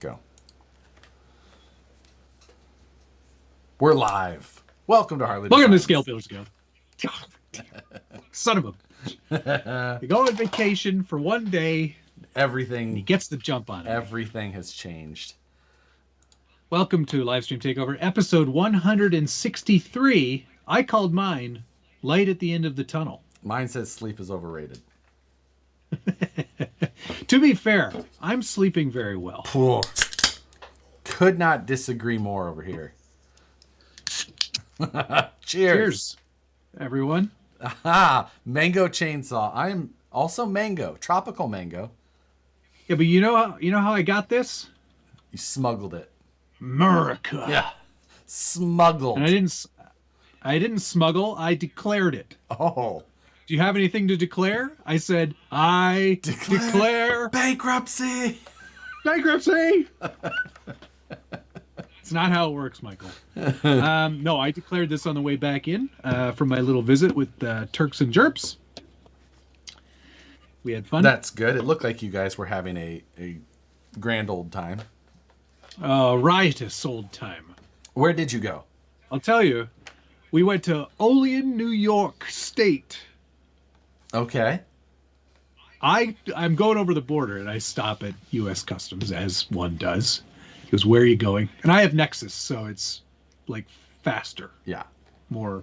Go. We're live. Welcome to Harley. Welcome to Scale Builders Go. Son of a. You go on vacation for one day. Everything. He gets the jump on it. Everything has changed. Welcome to Livestream Takeover, episode 163. I called mine Light at the End of the Tunnel. Mine says sleep is overrated. To be fair, I'm sleeping very well. Cool. Could not disagree more over here. Cheers. Cheers, everyone. Aha, mango chainsaw. I am also mango, tropical mango. Yeah, but you know how I got this? You smuggled it. America. Yeah, smuggled. And I didn't smuggle. I declared it. Oh. Do you have anything to declare? I said, I declare bankruptcy. Bankruptcy. It's not how it works, Michael. No, I declared this on the way back in from my little visit with Turks and Jerps. We had fun. That's good. It looked like you guys were having a grand old time. Riotous old time. Where did you go? I'll tell you, we went to Olean, New York State. Okay. I'm going over the border, and I stop at U.S. Customs, as one does. He goes, where are you going? And I have Nexus, so it's like faster. Yeah. More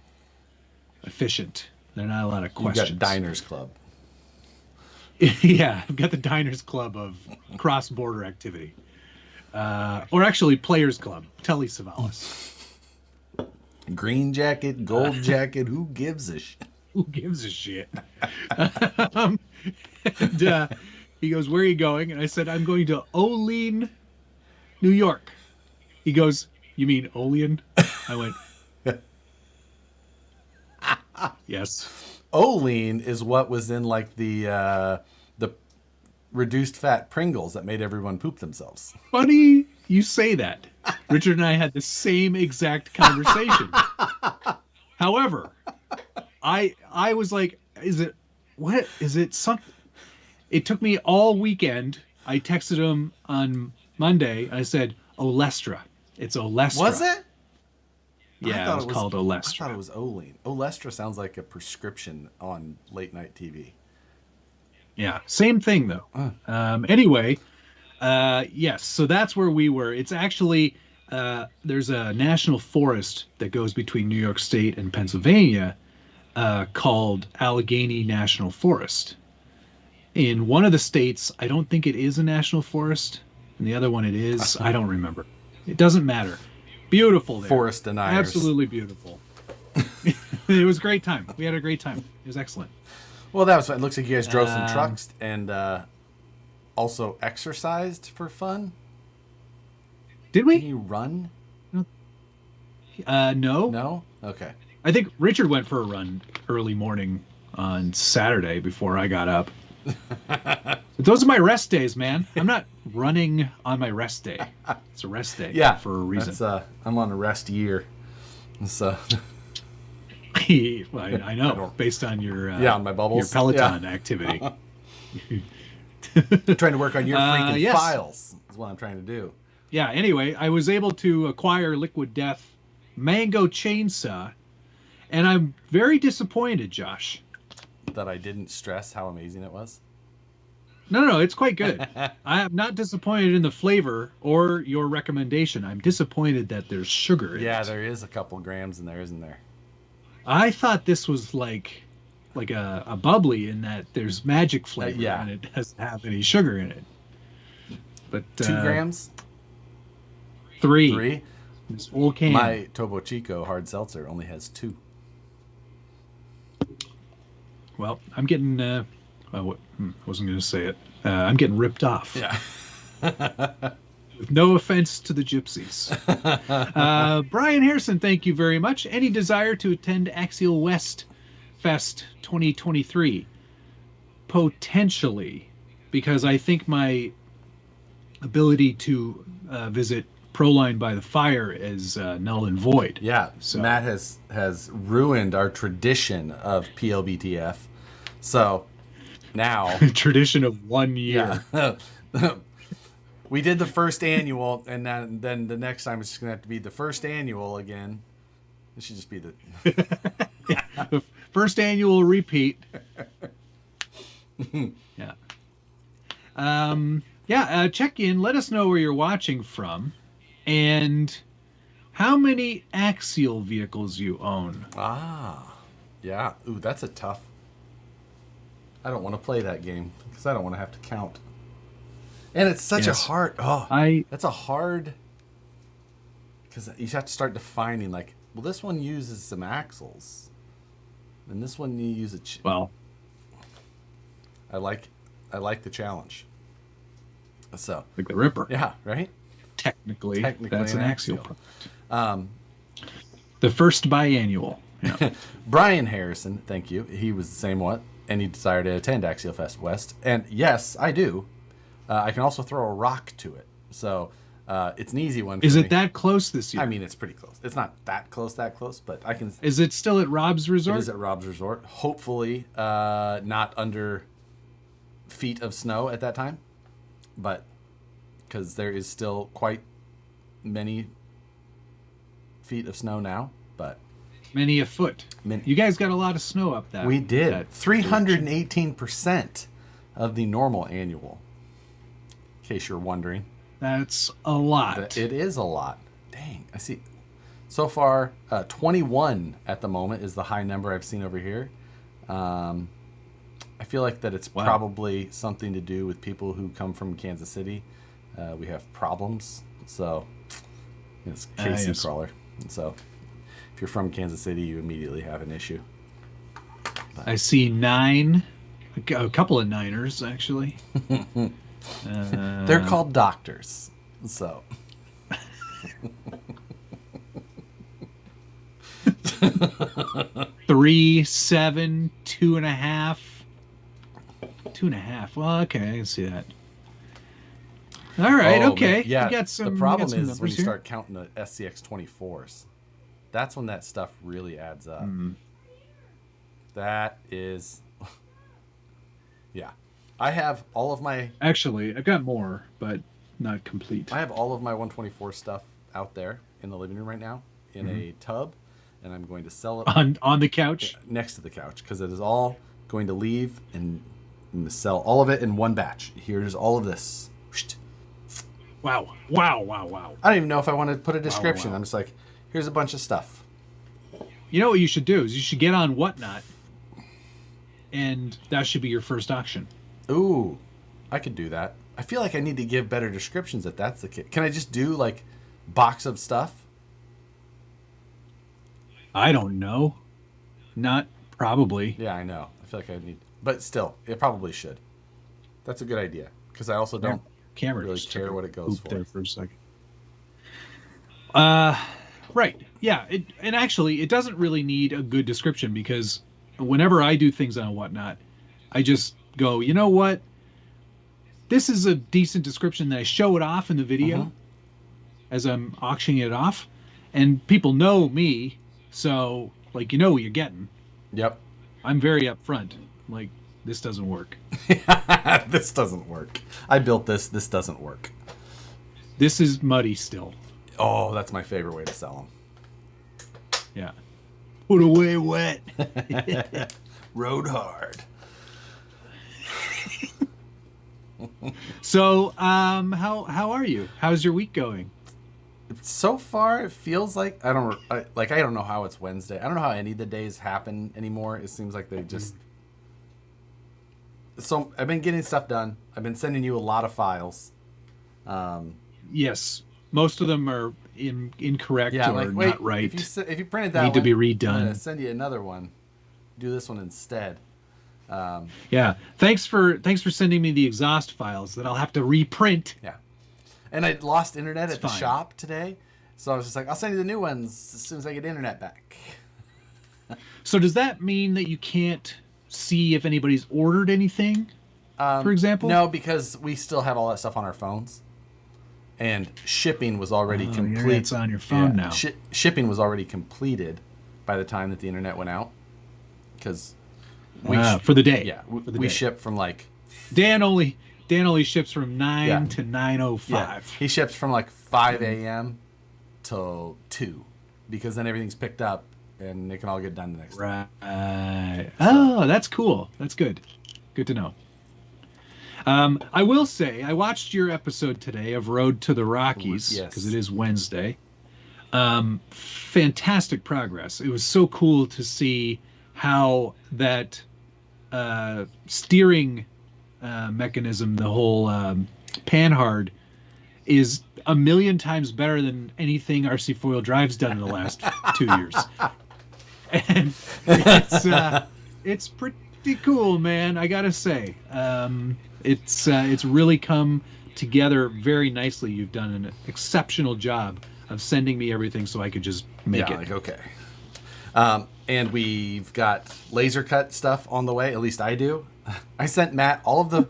efficient. There are not a lot of questions. You got Diners Club. Yeah, I've got the Diners Club of cross-border activity. Or actually, Players Club. Telly Savalas. Green jacket, gold jacket, who gives a shit? Who gives a shit? And, he goes, where are you going? And I said, I'm going to Olean, New York. He goes, you mean Olean? I went, yes. Olean is what was in like the reduced fat Pringles that made everyone poop themselves. Funny you say that. Richard and I had the same exact conversation. However, I was like, is it something? It took me all weekend. I texted him on Monday. I said, Olestra. It's Olestra. Was it? Yeah, it was called Olestra. I thought it was Olean. Olestra sounds like a prescription on late night TV. Yeah, same thing though. Anyway, yes, so that's where we were. It's actually, there's a national forest that goes between New York State and Pennsylvania called Allegheny National Forest. In one of the states, I don't think it is a national forest. In the other one it is. I don't remember. It doesn't matter. Beautiful there. Forest deniers. Absolutely beautiful. It was a great time. We had a great time. It was excellent. Well, that was fun. It looks like you guys drove some trucks and also exercised for fun. Did we? Did you run? No. No? Okay. I think Richard went for a run early morning on Saturday before I got up. But those are my rest days, man. I'm not running on my rest day. It's a rest day for a reason. That's, I'm on a rest year. So I know, based on your on my bubbles. your Peloton activity. Trying to work on your freaking files is what I'm trying to do. Yeah, anyway, I was able to acquire Liquid Death Mango Chainsaw, and I'm very disappointed, Josh. That I didn't stress how amazing it was? No, it's quite good. I am not disappointed in the flavor or your recommendation. I'm disappointed that there's sugar in it. Yeah, there is a couple grams in there, isn't there? I thought this was like a bubbly in that there's magic flavor and it doesn't have any sugar in it. But 2 grams? 3. 3? This whole can. My Topo Chico hard seltzer only has 2. Well, I'm getting wasn't going to say it. I'm getting ripped off. Yeah. With no offense to the gypsies. Brian Harrison, thank you very much. Any desire to attend Axial West Fest 2023? Potentially, because I think my ability to visit Proline by the Fire is null and void. Yeah, so Matt has ruined our tradition of PLBTF. So now tradition of 1 year. Yeah. We did the first annual, and then the next time it's just gonna have to be the first annual again. It should just be the The first annual repeat. Yeah. Check in. Let us know where you're watching from, and how many Axial vehicles you own. Yeah. Ooh, that's a tough. I don't want to play that game because I don't want to have to count. And it's such a hard. That's a hard. Because you have to start defining, like, well, this one uses some axles, and this one you use well, I like the challenge. So like the Ripper. Yeah, right. Technically that's an Axial product. The first biannual. Yeah. Brian Harrison, thank you. He was the same one, and he decided to attend Axial Fest West. And yes, I do. I can also throw a rock to it. So it's an easy one for Is me. it that close this year? I mean, it's pretty close. It's not that close, but I can... Is it still at Rob's Resort? It is at Rob's Resort. Hopefully not under feet of snow at that time. But because there is still quite many feet of snow now. But many a foot. You guys got a lot of snow up there. We did. 318% of the normal annual. In case you're wondering. That's a lot. It is a lot. Dang. I see. So far, 21 at the moment is the high number I've seen over here. I feel like that it's probably something to do with people who come from Kansas City. We have problems. So it's Casey Crawler. And so if you're from Kansas City, you immediately have an issue. But I see 9, a couple of Niners, actually. They're called doctors. So. 3, 7, 2.5. 2.5. Well, okay, I can see that. All right, okay. Man. Yeah, you got some, the problem is when you here. start counting the SCX 24s. That's when that stuff really adds up. That is... Yeah. I have all of my... Actually, I've got more, but not complete. I have all of my 124 stuff out there in the living room right now in a tub, and I'm going to sell it... On the couch? Next to the couch, because it is all going to leave, and I'm going to sell all of it in one batch. Here's all of this. Wow. I don't even know if I want to put a description. I'm just like, here's a bunch of stuff. You know what you should do is you should get on Whatnot, and that should be your first auction. Ooh, I could do that. I feel like I need to give better descriptions if that's the case. Can I just do, like, box of stuff? I don't know. Not probably. Yeah, I know. I feel like I need... But still, it probably should. That's a good idea. Because I also don't really care what it goes for. There for a second. Right. Yeah. And actually, it doesn't really need a good description, because whenever I do things on Whatnot, I just go, you know what? This is a decent description. That I show it off in the video as I'm auctioning it off, and people know me, so like, you know what you're getting. Yep. I'm very upfront. Like, this doesn't work. This doesn't work. I built this. This doesn't work. This is muddy still. Oh, that's my favorite way to sell them. Yeah. Put away wet. Rode hard. So, how are you? How's your week going? So far, it feels like I don't know how it's Wednesday. I don't know how any of the days happen anymore. It seems like they just. So I've been getting stuff done. I've been sending you a lot of files. Yes, most of them are incorrect or not right. If you printed that, need to be redone. I'm gonna send you another one. Do this one instead. Yeah. Thanks for sending me the exhaust files that I'll have to reprint. Yeah. And I lost internet at the shop today, so I was just like, I'll send you the new ones as soon as I get internet back. So does that mean that you can't see if anybody's ordered anything, for example? No, because we still have all that stuff on our phones. And shipping was already complete. It's on your phone now. Shipping was already completed by the time that the internet went out. Because for the day. Yeah, we ship from like... Dan only Dan only ships from 9 to 9:05. Yeah. He ships from like 5 a.m. till 2, because then everything's picked up and it can all get done the next day. Right. Oh, that's cool. That's good. Good to know. I will say, I watched your episode today of Road to the Rockies, because it is Wednesday. Fantastic progress. It was so cool to see how that steering mechanism, the whole panhard, is a million times better than anything RC Foil Drive's done in the last 2 years. And it's pretty cool, man. I gotta say, it's really come together very nicely. You've done an exceptional job of sending me everything so I could just make it. Like, okay. And we've got laser cut stuff on the way. At least I do. I sent Matt all of the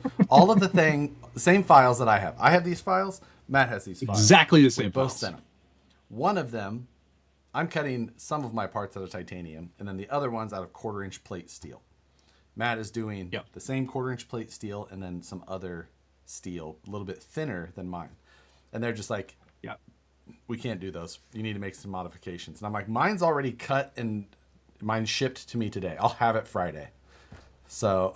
same files that I have. I have these files. Matt has these files. Exactly the same. We both sent them. One of them, I'm cutting some of my parts out of titanium, and then the other one's out of 1/4-inch plate steel. Matt is doing the same 1/4-inch plate steel and then some other steel, a little bit thinner than mine. And they're just like, we can't do those. You need to make some modifications. And I'm like, mine's already cut and mine's shipped to me today. I'll have it Friday. So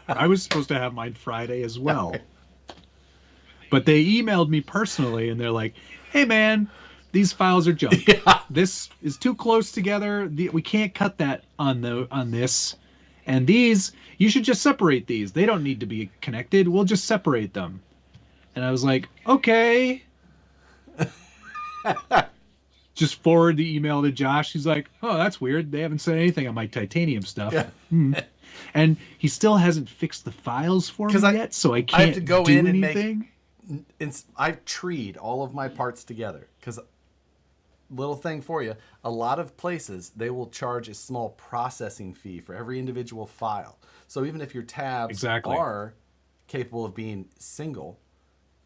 I was supposed to have mine Friday as well. But they emailed me personally and they're like, hey man, these files are junk. This is too close together. We can't cut that on this. And these, you should just separate these. They don't need to be connected. We'll just separate them. And I was like, okay. Just forward the email to Josh. He's like, oh, that's weird. They haven't said anything on my titanium stuff. And he still hasn't fixed the files for me yet, so I can't have to go do in anything. I've treed all of my parts together, because little thing for you, a lot of places they will charge a small processing fee for every individual file. So even if your tabs are capable of being single,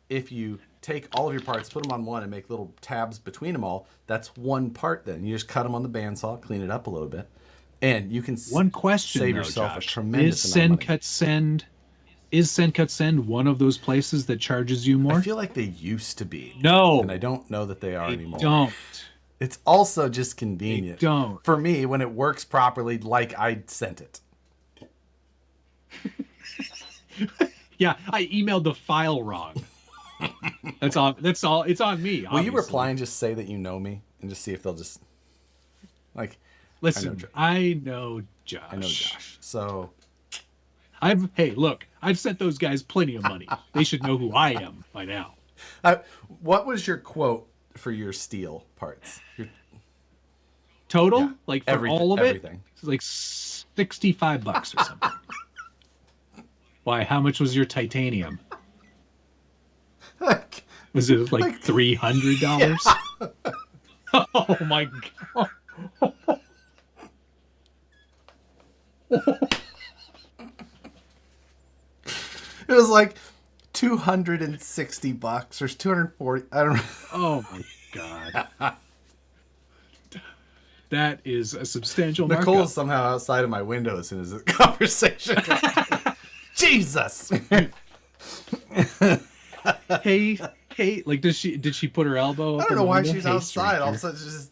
if you take all of your parts, put them on one, and make little tabs between them all, that's one part. Then you just cut them on the bandsaw, clean it up a little bit, and you can save yourself a tremendous amount of money. Is Send Cut Send one of those places that charges you more? I feel like they used to be. No. And I don't know that they are anymore. Don't. It's also just convenient. They don't. For me, when it works properly, like I sent it. Yeah, I emailed the file wrong. That's all. It's on me. Obviously. Will you reply and just say that you know me and just see if they'll just like? Listen, I know Josh. I know Josh. So I've sent those guys plenty of money. They should know who I am by now. What was your quote for your steel parts? Total, like for all of everything. It's like $65 or something. Why? How much was your titanium? Was it like $300? Yeah. Oh my god! It was like $260 or $240. I don't know. Oh my god! That is a substantial markup. Nicole is somehow outside of my window as soon as the conversation. Jesus. Hey, like did she put her elbow up? I don't know why she's outside. All of a sudden, she's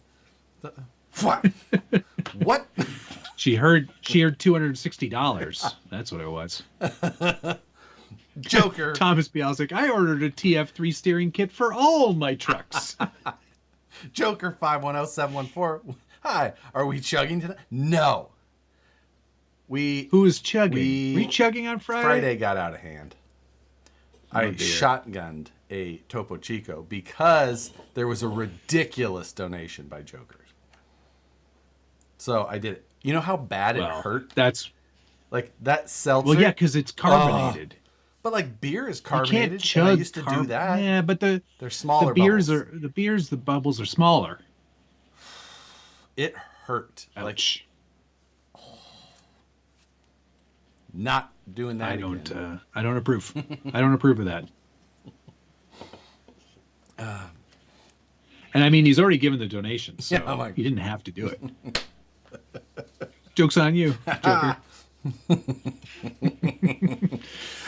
just what? She heard $260. That's what it was. Joker. Thomas Bialzik, I ordered a TF3 steering kit for all my trucks. Joker 510714. Hi, are we chugging today? No. Who is chugging? Were you chugging on Friday? Friday got out of hand. I shotgunned a Topo Chico because there was a ridiculous donation by Jokers. So I did it. You know how bad it hurt? That's like that seltzer. Well, yeah, because it's carbonated. But like beer is carbonated. You can't chug. I used to do that. Yeah, but they're smaller. The bubbles are smaller. It hurt. Ouch. Like, not doing that. I don't approve. I don't approve of that. And I mean, he's already given the donation, so he didn't have to do it. Joke's on you, Joker.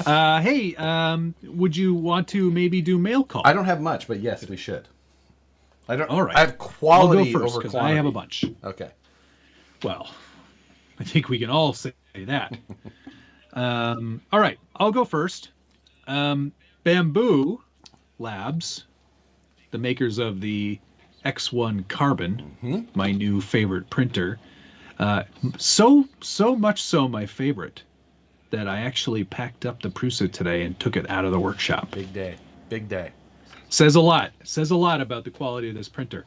Hey, would you want to maybe do mail call? I don't have much, but yes, we should. I don't. All right. I have quality I'll go first, over 'cause quantity. I have a bunch. Okay. Well, I think we can all say that. All right, I'll go first. Bamboo Labs, the makers of the X1 Carbon, my new favorite printer. So much so my favorite that I actually packed up the Prusa today and took it out of the workshop. Big day. Big day. Says a lot. Says a lot about the quality of this printer.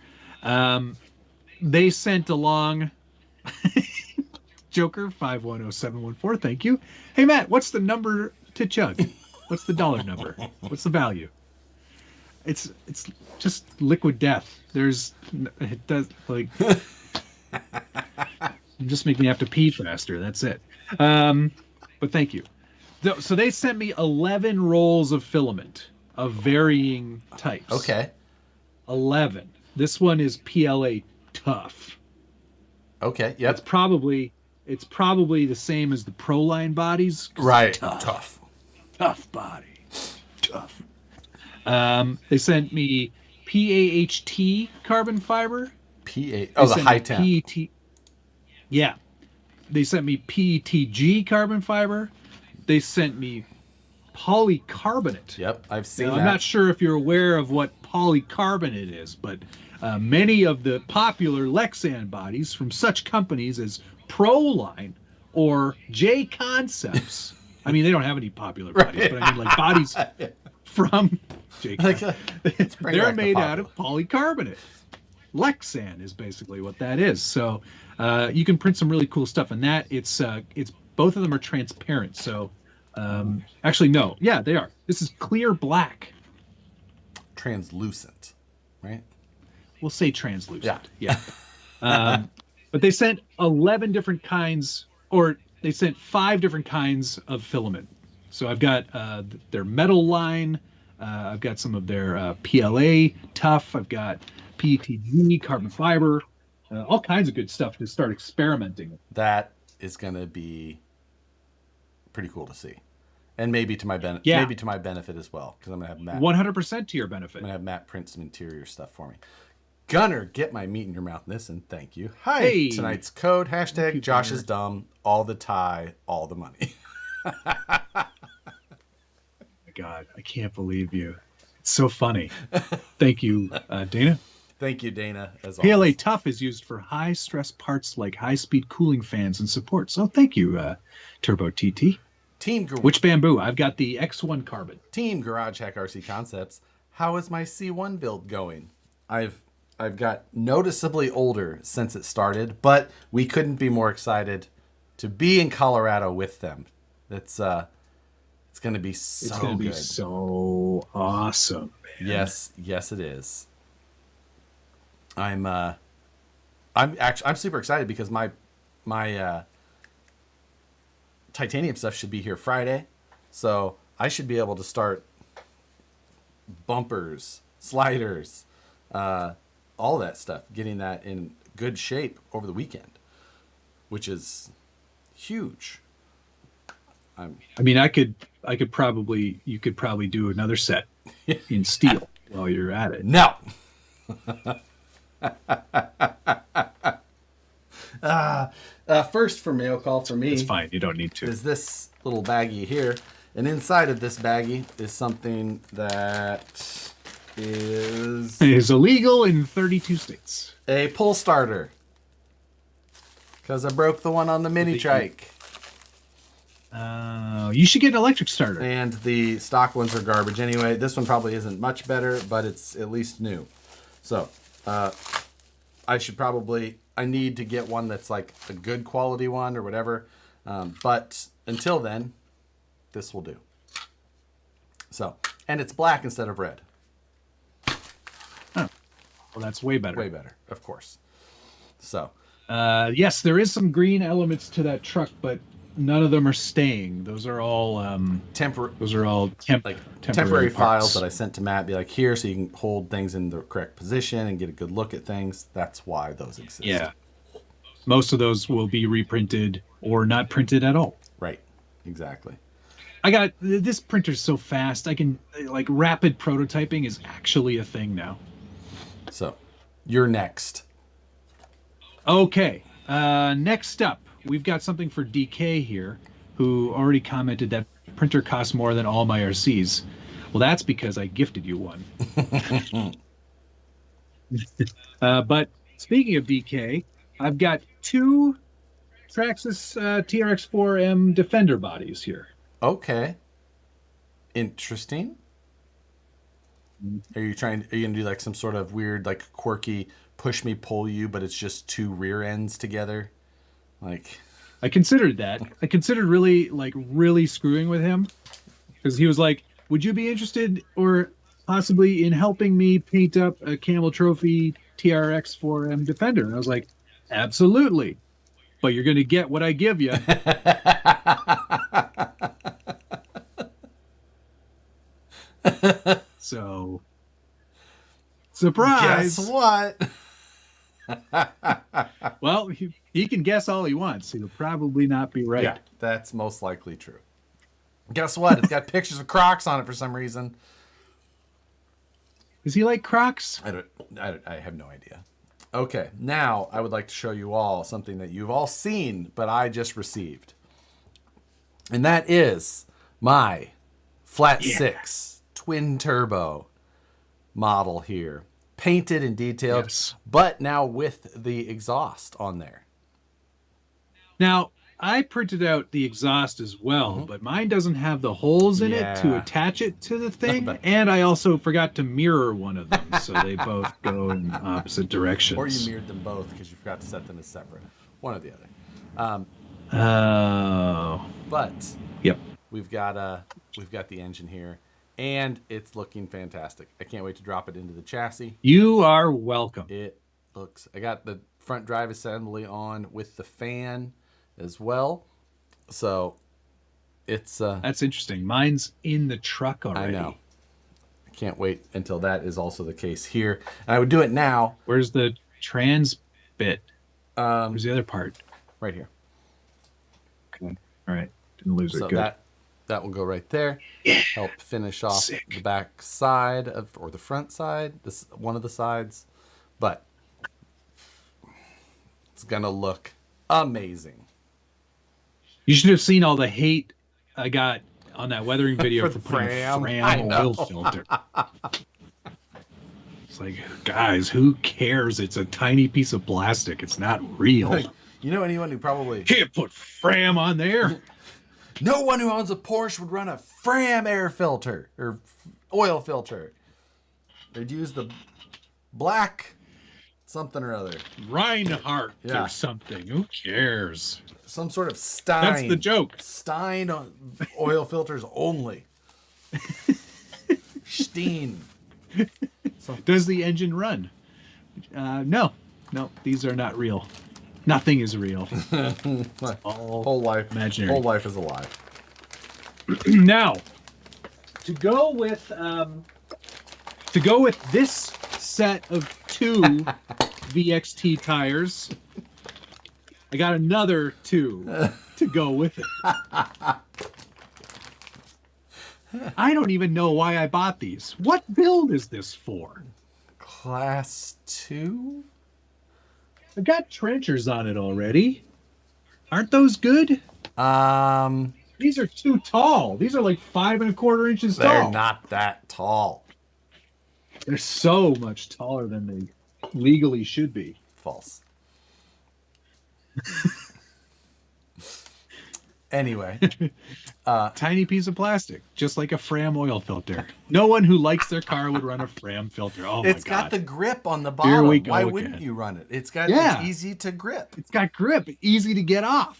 They sent along Joker 510714. Thank you. Hey Matt, what's the number to chug? What's the dollar number? What's the value? It's just liquid death. It does like just make me have to pee faster. That's it. But thank you. So they sent me 11 rolls of filament of varying types. Okay. 11. This one is PLA tough. Okay. Yep. It's probably the same as the Proline bodies. Right. Tough body. Tough. They sent me PAHT carbon fiber. The high temp. PET. Yeah. They sent me PETG carbon fiber. They sent me polycarbonate. Yep, I've seen now, that. I'm not sure if you're aware of what polycarbonate is, but many of the popular Lexan bodies from such companies as Proline or J Concepts. I mean, they don't have any popular bodies, but I mean like bodies from J Concepts. They're made out of polycarbonate. Lexan is basically what that is. So you can print some really cool stuff, and that it's both of them are transparent. So actually, no, yeah, they are. This is clear black. Translucent, right? We'll say translucent. Yeah. But they sent 11 different kinds, or they sent 5 different kinds of filament. So I've got their metal line. I've got some of their PLA tough. I've got PETG, carbon fiber, all kinds of good stuff to start experimenting with. That is going to be pretty cool to see. And maybe to my benefit, as well, because I'm going to have Matt. 100% to your benefit. I'm going to have Matt print some interior stuff for me. Gunner, get my meat in your mouth, and thank you. Hi. Hey. Tonight's code, hashtag Josh is dumb, all the tie, all the money. Oh my God, I can't believe you. It's so funny. Thank you, Dana. Thank you, Dana, as PLA always. Tough is used for high-stress parts like high-speed cooling fans and support. So thank you, Turbo TT. Which bamboo? I've got the X1 Carbon. Team Garage Hack RC Concepts. How is my C1 build going? I've got noticeably older since it started, but we couldn't be more excited to be in Colorado with them. It's going to be so good. It's going to be so awesome, man. Yes, it is. I'm super excited because my titanium stuff should be here Friday, so I should be able to start bumpers, sliders, all that stuff, getting that in good shape over the weekend, which is huge. You could probably do another set in steel while you're at it. No. First for mail call for me. It's fine. You don't need to. Is this little baggie here. And inside of this baggie is something that is illegal in 32 states. A pull starter. Because I broke the one on the mini trike. You should get an electric starter. And the stock ones are garbage anyway. This one probably isn't much better, but it's at least new. So, I need to get one that's like a good quality one or whatever. But until then, this will do. So, and it's black instead of red. Oh, well, that's way better. Way better, of course. So, yes, there is some green elements to that truck, but none of them are staying. Those are all temporary files that I sent to Matt. Be like, here, so you can hold things in the correct position and get a good look at things. That's why those exist. Yeah. most of those will be reprinted or not printed at all. Right. Exactly. I got this printer's so fast. I can like rapid prototyping is actually a thing now. So, you're next. Okay. Next up, we've got something for DK here, who already commented that printer costs more than all my RCs. Well, that's because I gifted you one. But speaking of DK, I've got two Traxxas TRX4M Defender bodies here. Okay. Interesting. Are you gonna do like some sort of weird, like quirky push me pull you, but it's just two rear ends together? Like, I considered that. I considered really screwing with him, because he was like, "Would you be interested or possibly in helping me paint up a Camel Trophy TRX4M Defender?" And I was like, "Absolutely, but you're going to get what I give you." So, surprise! Guess what? Well, he can guess all he wants. He'll probably not be right. Yeah, that's most likely true. Guess what? It's got pictures of Crocs on it for some reason. Does he like Crocs? I have no idea. Okay, now I would like to show you all something that you've all seen, but I just received. And that is my Flat 6 twin turbo model here. Painted and detailed, yes, but now with the exhaust on there. Now, I printed out the exhaust as well, but mine doesn't have the holes in it to attach it to the thing. And I also forgot to mirror one of them, so they both go in opposite directions. Or you mirrored them both because you forgot to set them as separate. One or the other. But yep, we've got the engine here, and it's looking fantastic. I can't wait to drop it into the chassis. You are welcome. I got the front drive assembly on with the fan as well, so it's that's interesting. Mine's in the truck already. I know. I can't wait until that is also the case here. And I would do it now. Where's the trans bit? Where's the other part? Right here. Okay. All right. Didn't lose so it. Good. That will go right there. Yeah. Help finish off the back side or the front side. This one of the sides, but it's gonna look amazing. You should have seen all the hate I got on that weathering video for putting a Fram oil filter. It's like, guys, who cares? It's a tiny piece of plastic. It's not real. You know anyone who probably can't put Fram on there? No one who owns a Porsche would run a Fram air filter or oil filter. They'd use the black something or other. Reinhardt or something. Who cares? Some sort of Stein. That's the joke. Stein oil filters only. Steen. Does the engine run? No, these are not real. Nothing is real. Whole life imaginary. Whole life is a lie. Now, to go with this set of two VXT tires, I got another two to go with it. I don't even know why I bought these. What build is this for? Class 2? I got trenchers on it already. Aren't those good? These are too tall. These are like 5 1/4 inches tall. They're not that tall. They're so much taller than they legally should be. False. Anyway. Tiny piece of plastic, just like a Fram oil filter. No one who likes their car would run a Fram filter. Oh, it's my God. got the grip on the bottom. Why wouldn't you run it? It's easy to grip. It's got grip, easy to get off.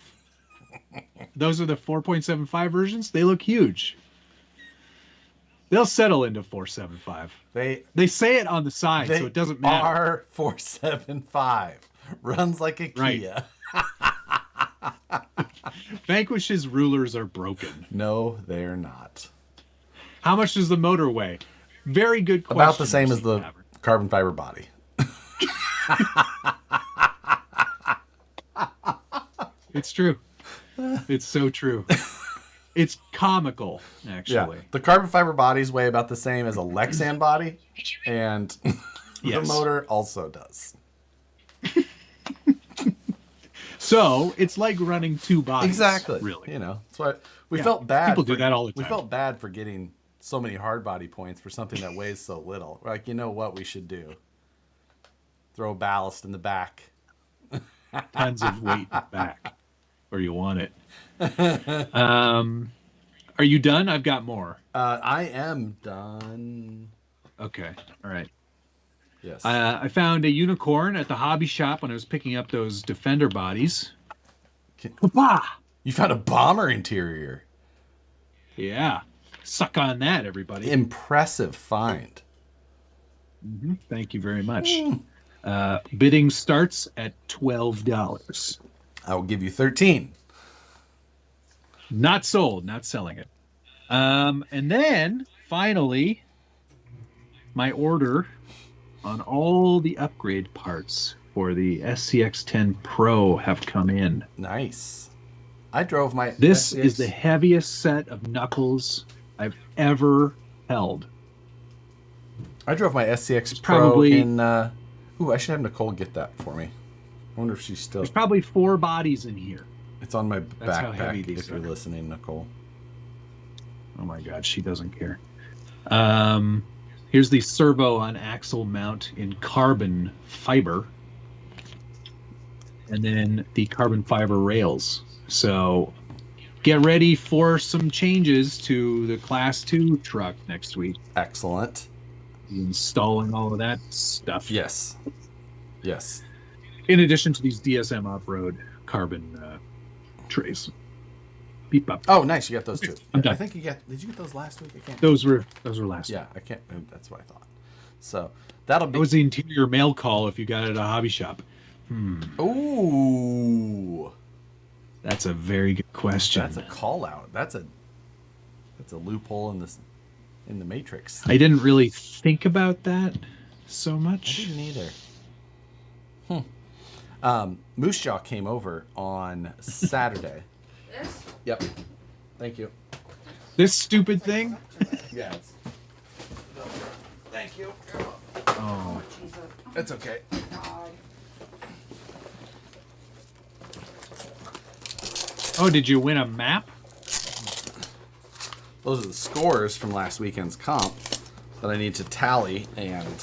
Those are the 4.75 versions. They look huge. They'll settle into 4.75. They say it on the side, so it doesn't matter. R475 runs like a Kia. Vanquish's rulers are broken. No, they're not. How much does the motor weigh? Very good question. About the same as the carbon fiber body. It's true. It's so true. It's comical, actually. Yeah. The carbon fiber bodies weigh about the same as a Lexan body, and the motor also does. So it's like running two bodies. Exactly. Really. You know, that's why we felt bad. People do that all the time. We felt bad for getting so many hard body points for something that weighs so little. We're like, you know what we should do? Throw ballast in the back. Tons of weight in the back where you want it. Are you done? I've got more. I am done. Okay. All right. Yes. I found a unicorn at the hobby shop when I was picking up those Defender bodies. You found a bomber interior. Yeah. Suck on that, everybody. Impressive find. Mm-hmm. Thank you very much. Bidding starts at $12. I will give you 13. Not sold. Not selling it. And then, finally, my order on all the upgrade parts for the SCX-10 Pro have come in. Nice. I drove my This SCX... is the heaviest set of knuckles I've ever held. I drove my SCX Pro in... Ooh, I should have Nicole get that for me. I wonder if she's still... There's probably 4 bodies in here. It's on my backpack if you're listening, Nicole. Oh my God, she doesn't care. Here's the servo on axle mount in carbon fiber. And then the carbon fiber rails. So get ready for some changes to the Class 2 truck next week. Excellent. Installing all of that stuff. Yes. Yes. In addition to these DSM off-road carbon trays. Beep up. Oh, nice! You got those too. I'm done. I think you got. Did you get those last week? I can't. Those were last. Yeah, I can't. That's what I thought. So that'll be. That was the interior mail call if you got it at a hobby shop. Ooh. That's a very good question. That's a call out. That's a loophole in the matrix. I didn't really think about that so much. I didn't either. Moose Jaw came over on Saturday. This? Yep. Thank you. This stupid thing? Yeah. Thank you. Oh. Jesus. It's okay. God. Oh, did you win a map? Those are the scores from last weekend's comp that I need to tally and...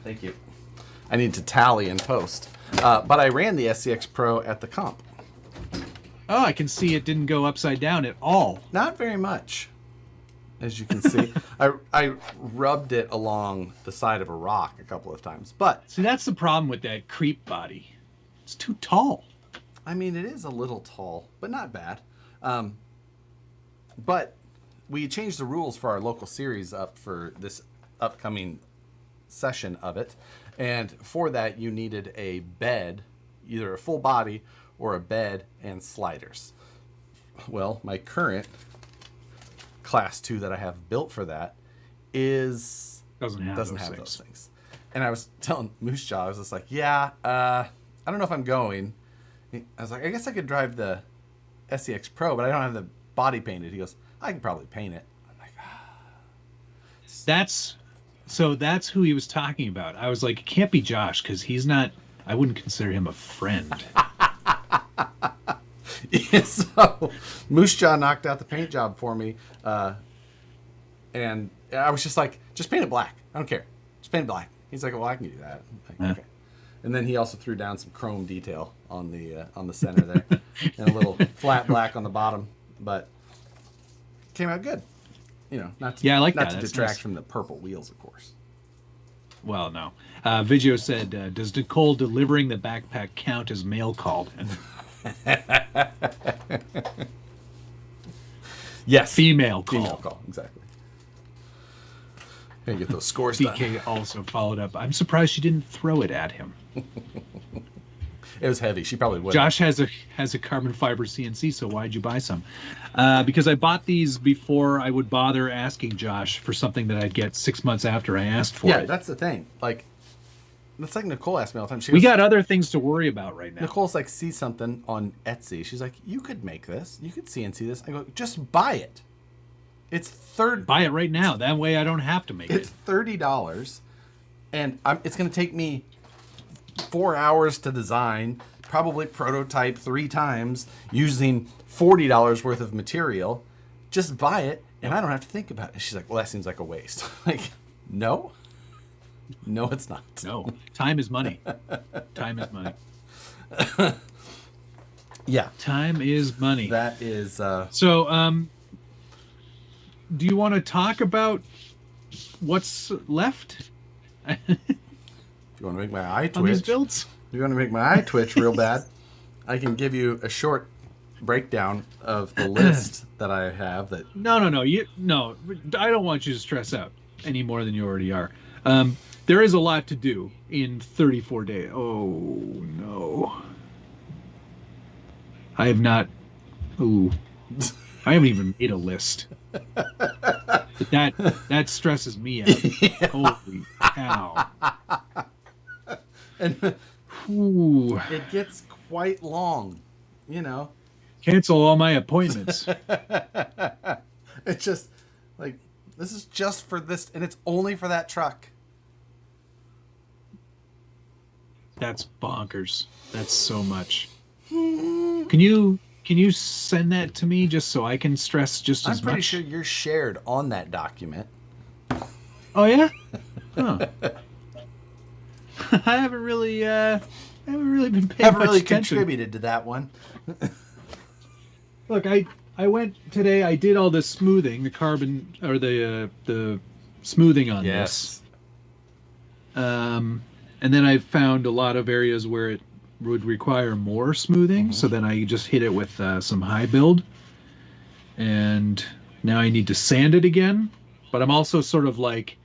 Thank you. I need to tally and post. But I ran the SCX Pro at the comp. Oh, I can see it didn't go upside down at all. Not very much, as you can see. I rubbed it along the side of a rock a couple of times. But see, that's the problem with that creep body. It's too tall. I mean, it is a little tall, but not bad. But we changed the rules for our local series up for this upcoming session of it. And for that, you needed a bed, either a full body or a bed and sliders. Well, my current Class 2 that I have built for that doesn't have those things. And I was telling Moose Jaw, I was just like, yeah, I don't know if I'm going. I was like, I guess I could drive the SCX Pro, but I don't have the body painted. He goes, I can probably paint it. I'm like, That's who he was talking about. I was like, it can't be Josh because he's not. I wouldn't consider him a friend. So Moose Jaw knocked out the paint job for me, and I was just like, just paint it black. I don't care. Just paint it black. He's like, well, I can do that. I'm like, okay. And then he also threw down some chrome detail on the center there, and a little flat black on the bottom, but it came out good. You know, not to, I like not that. to That's detract nice. from the purple wheels, of course. Well, no. Vigio said, does Nicole delivering the backpack count as mail call? Yes. Female call. Female call, exactly. Gotta get those scores done. DK also followed up. I'm surprised she didn't throw it at him. It was heavy. She probably would. Josh has a carbon fiber CNC, so why'd you buy some? Because I bought these before I would bother asking Josh for something that I'd get 6 months after I asked for it. Yeah, that's the thing. Like, It's like Nicole asked me all the time. We got other things to worry about right now. Nicole's like, see something on Etsy. She's like, you could make this. You could CNC this. I go, just buy it. It's Buy it right now. That way I don't have to make it. It's $30, and it's going to take me 4 hours to design, probably prototype 3 times, using $40 worth of material. Just buy it, and I don't have to think about it. And she's like, well, that seems like a waste. Like, no, it's not. No, time is money. Time is money. Yeah. Time is money. That is... So, do you want to talk about what's left? If you want to make my eye twitch... On these builds? If you want to make my eye twitch real bad, I can give you a short breakdown of the list that I have. That No. I don't want you to stress out any more than you already are. There is a lot to do in 34 days. Oh, no. I have not... Ooh. I haven't even made a list. But that stresses me out. Yeah. Holy cow. And ooh. It gets quite long, you know. Cancel all my appointments. It's just like, this is just for this, and it's only for that truck. That's bonkers. That's so much. Can you send that to me just so I can stress just as much? I'm pretty sure you're shared on that document. Oh yeah? Huh. I haven't really been paying Haven't much really attention. contributed to that one. Look, I went today. I did all the smoothing, the carbon or the smoothing on this. And then I found a lot of areas where it would require more smoothing. So then I just hit it with some high build, and now I need to sand it again. But I'm also sort of like,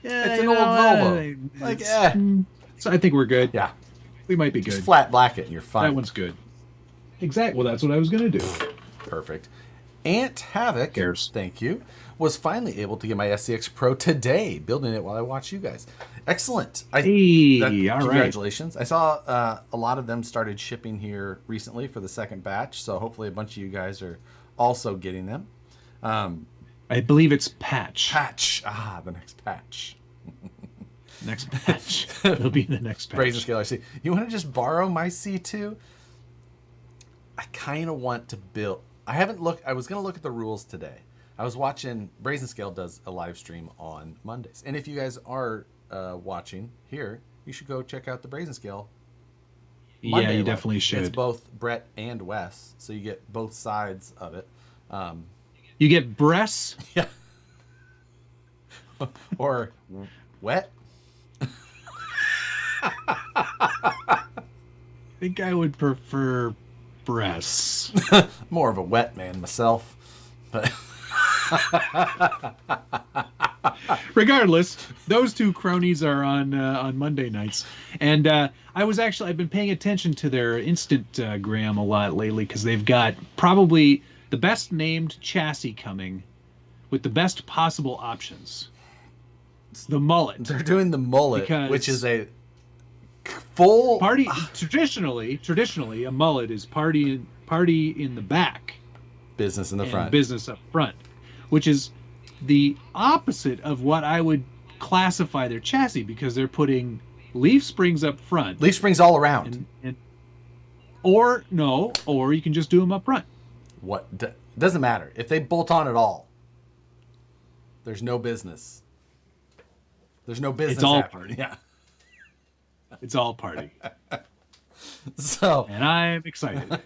yeah, it's an old Volvo. Like, So I think we're good. Yeah, we might be good. Just flat black it, and you're fine. That one's good. Exactly. Well, that's what I was gonna do. Perfect. Ant Havoc, cares. Thank you, was finally able to get my SCX Pro today, building it while I watch you guys. Excellent. All congratulations. Right. I saw a lot of them started shipping here recently for the second batch, so hopefully a bunch of you guys are also getting them. I believe it's patch. Patch. The next patch. Next patch. It'll be the next patch. Brazen Scale RC. You want to just borrow my C2? I kind of want to build... I haven't looked... I was going to look at the rules today. I was watching... Brazen Scale does a live stream on Mondays. And if you guys are watching here, you should go check out the Brazen Scale Monday you live. definitely should. It's both Brett and Wes, so you get both sides of it. You get breasts? Yeah. Or wet? I think I would prefer breasts. More of a wet man myself, but regardless, those two cronies are on Monday nights, and I've been paying attention to their Instagram a lot lately because they've got probably the best named chassis coming with the best possible options. It's the Mullet. They're doing the Mullet, which is a full party. Traditionally, a Mullet is party in the back, business in the front, business up front, which is the opposite of what I would classify their chassis, because they're putting leaf springs up front, leaf springs all around, or you can just do them up front. Doesn't matter if they bolt on at all. There's no business. There's no business. It's all happening. party. Yeah. It's all party. So, and I'm excited.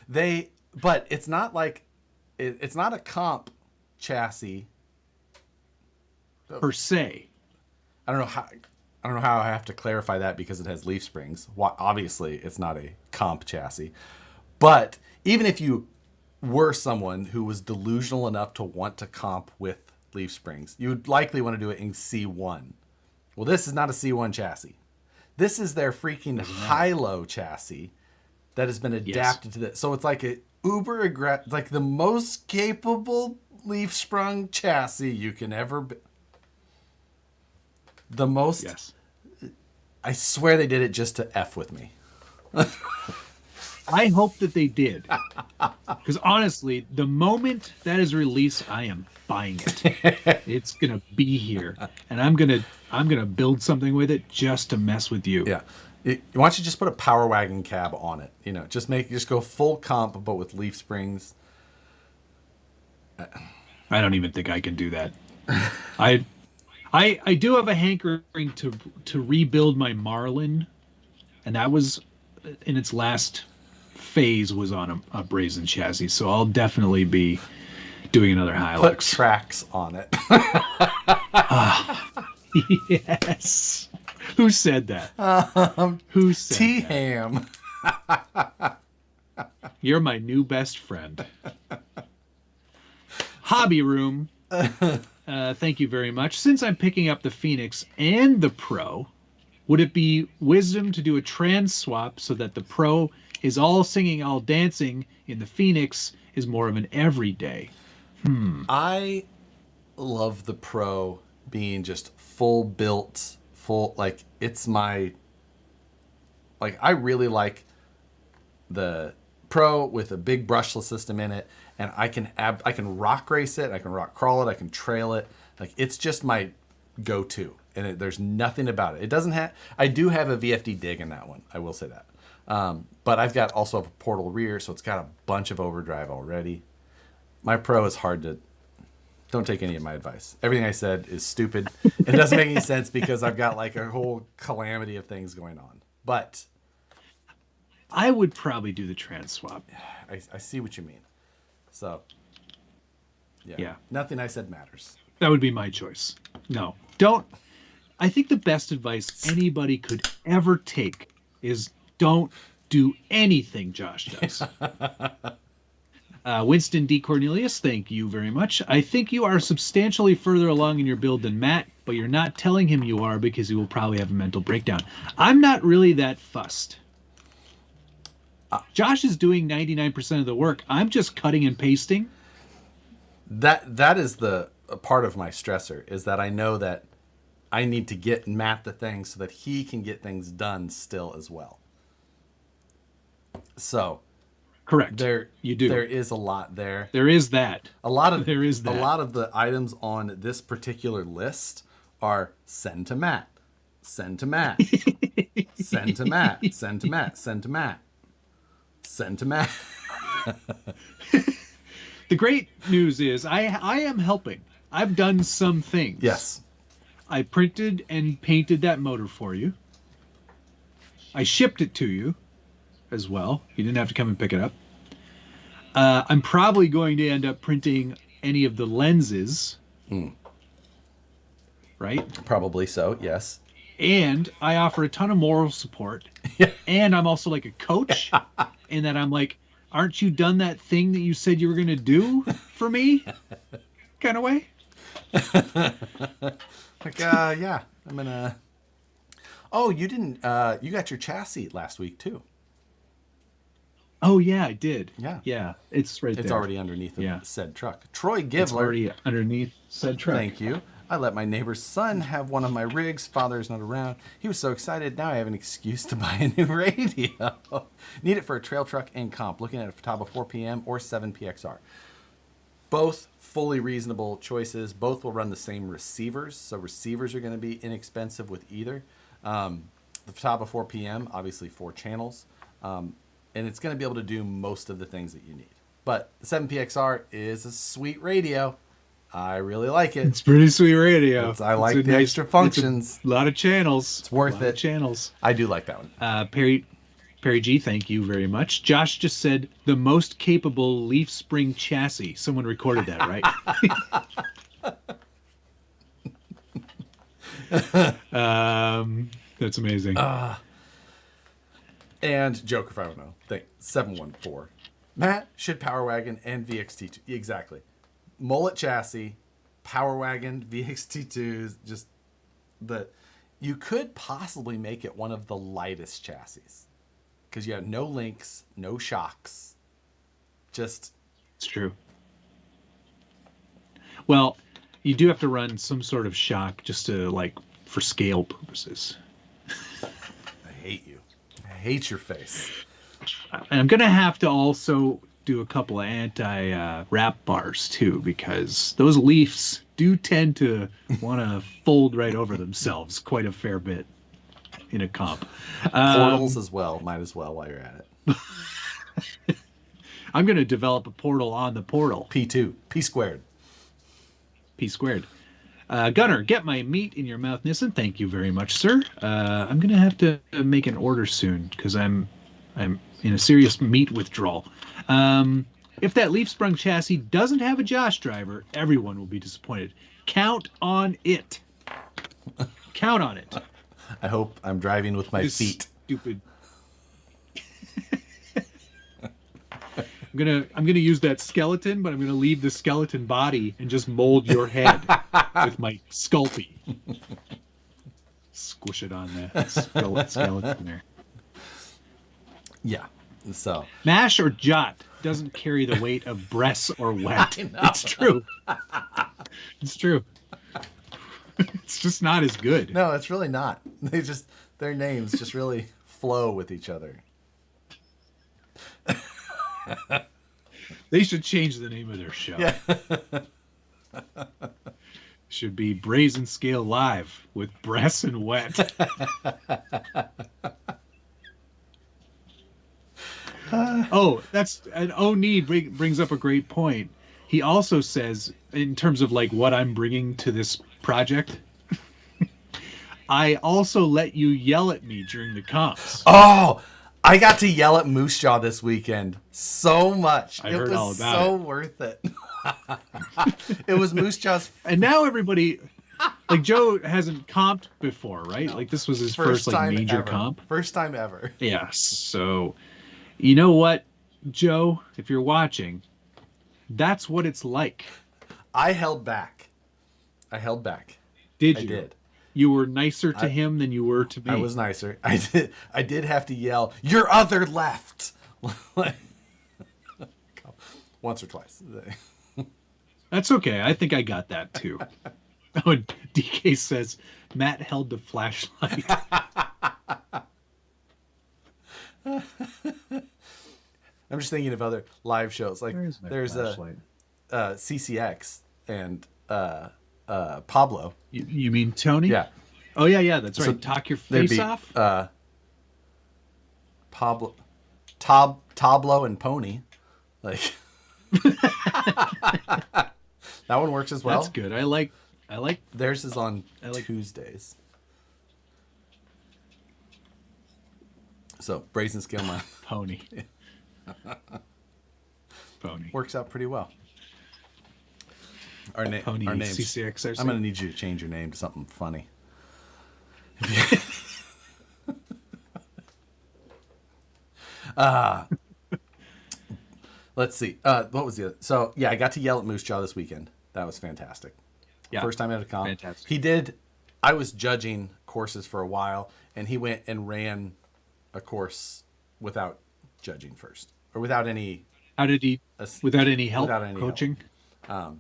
But it's not like it's not a comp chassis per se. I don't know how I have to clarify that, because it has leaf springs. Obviously, it's not a comp chassis. But even if you were someone who was delusional enough to want to comp with leaf springs, you would likely want to do it in C1. Well, this is not a C1 chassis. This is their freaking high-low chassis that has been adapted to this. So it's like like the most capable leaf sprung chassis you can ever be. The most I swear they did it just to F with me. I hope that they did. Because honestly, the moment that is released, I am buying it. It's gonna be here. And I'm gonna build something with it just to mess with you. Yeah. Why don't you just put a Power Wagon cab on it? You know, just go full comp, but with leaf springs. I don't even think I can do that. I do have a hankering to rebuild my Marlin, and that was in its last phase was on a brazen chassis, so I'll definitely be doing another Hilux. Put tracks on it. Yes. Who said that? Who said T-Ham. You're my new best friend. Hobby Room. Thank you very much. Since I'm picking up the Phoenix and the Pro, would it be wisdom to do a trans swap so that the Pro is all singing, all dancing, and the Phoenix is more of an everyday? I love the Pro being just full built, like it's my, like I really like the Pro with a big brushless system in it, and I can rock race it, I can rock crawl it, I can trail it. Like it's just my go-to, and there's nothing about it. It doesn't have. I do have a VFD dig in that one. I will say that, but I've got also a portal rear, so it's got a bunch of overdrive already. My Pro is hard to. Don't take any of my advice. Everything I said is stupid. It doesn't make any sense because I've got like a whole calamity of things going on. But I would probably do the trans swap. I see what you mean. So, yeah. Nothing I said matters. That would be my choice. No, don't. I think the best advice anybody could ever take is don't do anything Josh does. Winston D. Cornelius, thank you very much. I think you are substantially further along in your build than Matt, but you're not telling him you are because he will probably have a mental breakdown. I'm not really that fussed. Josh is doing 99% of the work. I'm just cutting and pasting. That is the part of my stressor, is that I know that I need to get Matt the thing so that he can get things done still as well. So... Correct. You do. There is a lot there. There is that. There is that. A lot of the items on this particular list are send to Matt, send to Matt, send to Matt, send to Matt, send to Matt, send to Matt. The great news is I am helping. I've done some things. Yes. I printed and painted that motor for you. I shipped it to you as well. You didn't have to come and pick it up. I'm probably going to end up printing any of the lenses. Right? Probably so, yes. And I offer a ton of moral support. And I'm also like a coach in that I'm like, aren't you done that thing that you said you were going to do for me? Kind of way. Yeah, I'm going to... Oh, you didn't... you got your chassis last week, too. Oh, yeah, I did. Yeah. It's right there. It's already underneath said truck. Troy Givler. It's already underneath said truck. Thank you. I let my neighbor's son have one of my rigs. Father's not around. He was so excited. Now I have an excuse to buy a new radio. Need it for a trail truck and comp. Looking at a Futaba 4PM or 7PXR. Both fully reasonable choices. Both will run the same receivers. So receivers are going to be inexpensive with either. The Futaba 4PM, obviously 4 channels. And it's going to be able to do most of the things that you need. But the 7PXR is a sweet radio. I really like it. It's pretty sweet radio. I like the extra functions. A lot of channels. It's worth it. Channels. I do like that one. Perry G, thank you very much. Josh just said the most capable leaf spring chassis. Someone recorded that, right? That's amazing. And Joker 510. Thank 714. Matt should Power Wagon and VXT2. Exactly. Mullet chassis, Power Wagon, VXT2s. Just you could possibly make it one of the lightest chassis because you have no links, no shocks. It's true. Well, you do have to run some sort of shock just to for scale purposes. I hate you. I hate your face. I'm going to have to also do a couple of anti-wrap bars too, because those leaves do tend to want to fold right over themselves quite a fair bit in a comp. Portals as well. Might as well while you're at it. I'm going to develop a portal on the portal. P2. P squared. P squared. Gunner, get my meat in your mouth, Nissen. Thank you very much, sir. I'm going to have to make an order soon because I'm in a serious meat withdrawal. If that leaf sprung chassis doesn't have a Josh driver, everyone will be disappointed. Count on it. Count on it. I hope I'm driving with my feet. Stupid. I'm gonna use that skeleton, but I'm gonna leave the skeleton body and just mold your head with my Sculpey. Squish it on the skeleton there. Yeah. So mash or jot doesn't carry the weight of breasts or wet. It's true. It's true. It's just not as good. No, it's really not. Their names just really flow with each other. They should change the name of their show. Yeah. Should be Brazen Scale Live with breasts and wet. That's an Oni brings up a great point. He also says, in terms of like what I'm bringing to this project, I also let you yell at me during the comps. Oh, I got to yell at Moose Jaw this weekend so much. I heard all about so worth it. It was Moose Jaw's. And now everybody, like Joe hasn't comped before, right? No. Like this was his first like major comp. First time ever. Yes. So, you know what, Joe, if you're watching, that's what it's like. I held back. Did I you? Did. You were nicer to him than you were to me. I was nicer. I did have to yell, "Your other left," once or twice. That's okay. I think I got that too. Oh, DK says Matt held the flashlight. I'm just thinking of other live shows. Like there's flashlight? CCX and Pablo. You mean Tony? Yeah. Oh yeah, that's right. So talk your face off. Pablo, and Pony, like that one works as well. That's good. I like. Theirs is on Tuesdays. So Brazen Scale Mine. Pony. Pony works out pretty well. Our names. CCXRC. I'm gonna need you to change your name to something funny. Let's see. What was the other? So yeah, I got to yell at Moose Jaw this weekend. That was fantastic. Yeah, first time at a comp. Fantastic. He did. I was judging courses for a while, and he went and ran a course without judging first, or without any. How did he? Without any help? Without any coaching. Help.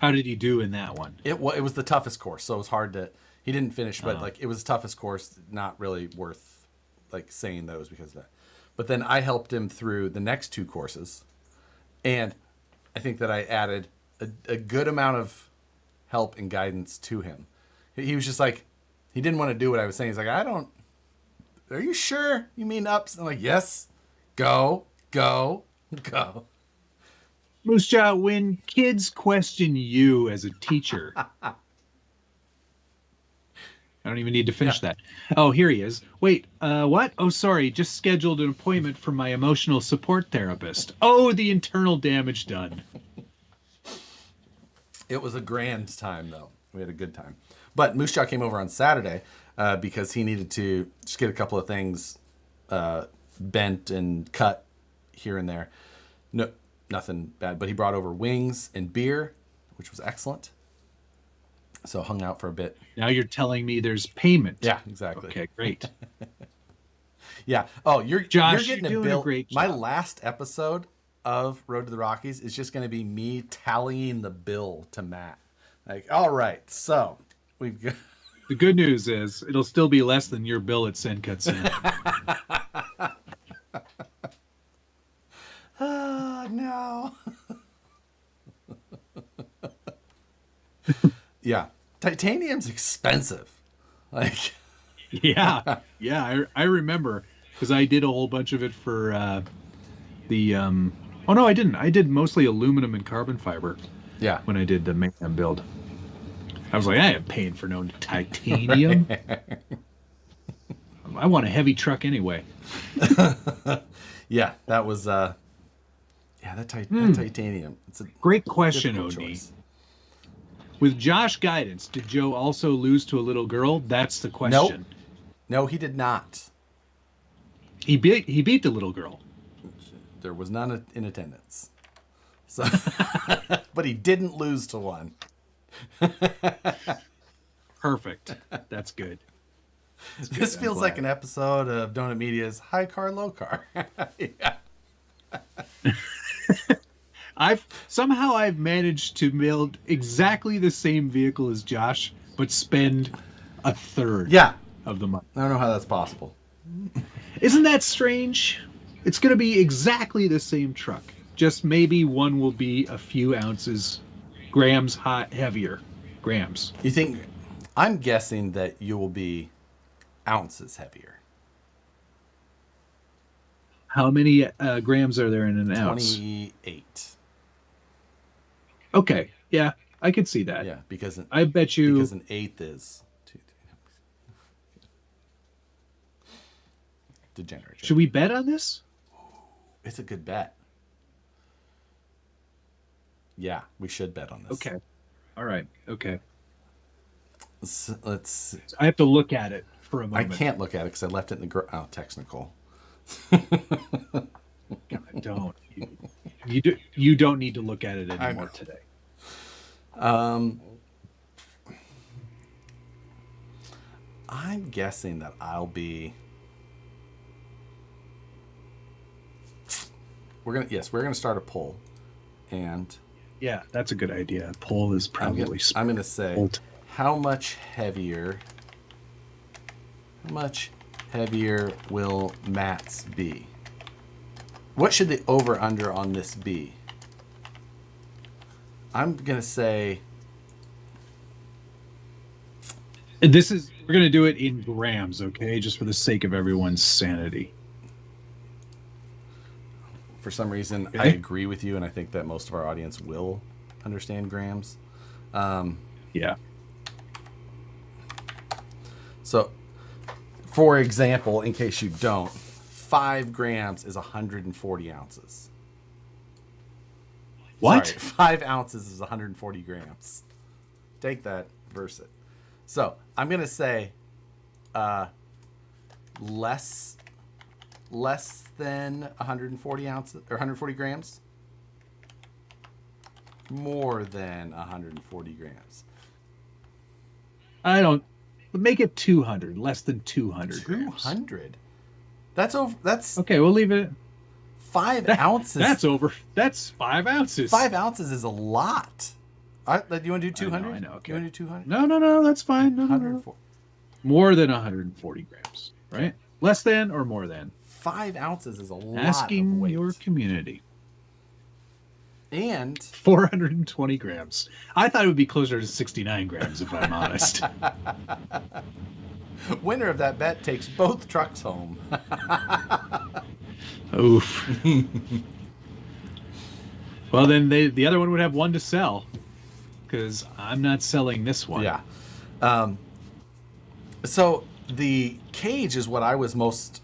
How did he do in that one? It was the toughest course, so it was hard to. He didn't finish, but like it was the toughest course. Not really worth like saying that it was because of that. But then I helped him through the next two courses, and I think that I added a good amount of help and guidance to him. He was just like, he didn't want to do what I was saying. He's like, are you sure you mean ups? I'm like, yes, go. Moose Jaw, when kids question you as a teacher, I don't even need to finish that. Oh, here he is. Wait, what? Oh, sorry. Just scheduled an appointment for my emotional support therapist. Oh, the internal damage done. It was a grand time, though. We had a good time. But Moose Jaw came over on Saturday because he needed to just get a couple of things bent and cut here and there. No, nothing bad. But he brought over wings and beer, which was excellent. So hung out for a bit. Now you're telling me there's payment. Yeah, exactly. Okay, great. Yeah. Oh, you're getting doing a great job. My last episode of Road to the Rockies is just going to be me tallying the bill to Matt. Like, all right, so we've got The good news is it'll still be less than your bill at Senkatsu. No. Yeah. Titanium's expensive. Like, yeah. I remember because I did a whole bunch of it for the. Oh no, I didn't. I did mostly aluminum and carbon fiber. Yeah. When I did the Mayhem build, I was like, I ain't paying for no titanium. I want a heavy truck anyway. Yeah, that was. That titanium. It's a great question, Oni. With Josh guidance, did Joe also lose to a little girl? That's the question. Nope. No, he did not. He beat the little girl. There was none in attendance. So, but he didn't lose to one. Perfect. That's good. This feels like an episode of Donut Media's High Car, Low Car. Yeah. I've managed to build exactly the same vehicle as Josh, but spend a third of the money. I don't know how that's possible. Isn't that strange? It's going to be exactly the same truck. Just maybe one will be a few grams heavier. Grams. You think? I'm guessing that you will be ounces heavier. How many grams are there in an ounce? 28. Okay, yeah, I could see that. Yeah, because I bet you because an eighth is 2, 3. Degenerate. Should we bet on this? It's a good bet. Yeah, we should bet on this. Okay. All right. Okay. Let's. I have to look at it for a moment. I can't look at it because I left it in the text Nicole. God, don't. You don't need to look at it anymore today. I'm guessing that I'll be. We're gonna start a poll, and yeah, that's a good idea. A poll is probably. I'm gonna say how much heavier will Matt's be? What should the over-under on this be? I'm going to say... We're going to do it in grams, okay? Just for the sake of everyone's sanity. For some reason, I agree with you, and I think that most of our audience will understand grams. Yeah. So, for example, in case you don't, 5 grams is 140 ounces. What? Sorry, 5 ounces is 140 grams. Take that, verse it. So, I'm going to say less than 140 ounces, or 140 grams. More than 140 grams. I don't... Make it 200, less than 200 grams. 200? That's over. That's okay. We'll leave it. 5 ounces. That's over. That's 5 ounces. 5 ounces is a lot. Do you want to do 200? I know. Okay. You want to do 200? No. That's fine. No. More than 140 grams, right? Less than or more than? 5 ounces is a lot. Asking of weight. your community. And 420 grams. I thought it would be closer to 69 grams, if I'm honest. Winner of that bet takes both trucks home. Oof. Well, then the other one would have one to sell, because I'm not selling this one. Yeah. So the cage is what I was most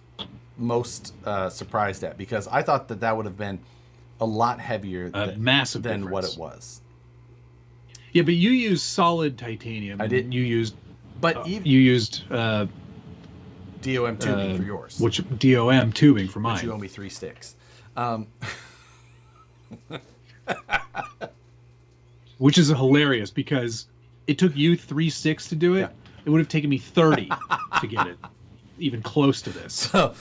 surprised at, because I thought that would have been a lot heavier massive than difference. what it was. Yeah, but you used solid titanium. I did. You used, you used DOM tubing for yours. Which DOM tubing for mine. Which you owe me 3 sticks. Which is hilarious because it took you 3 sticks to do it. Yeah. It would have taken me 30 to get it even close to this. So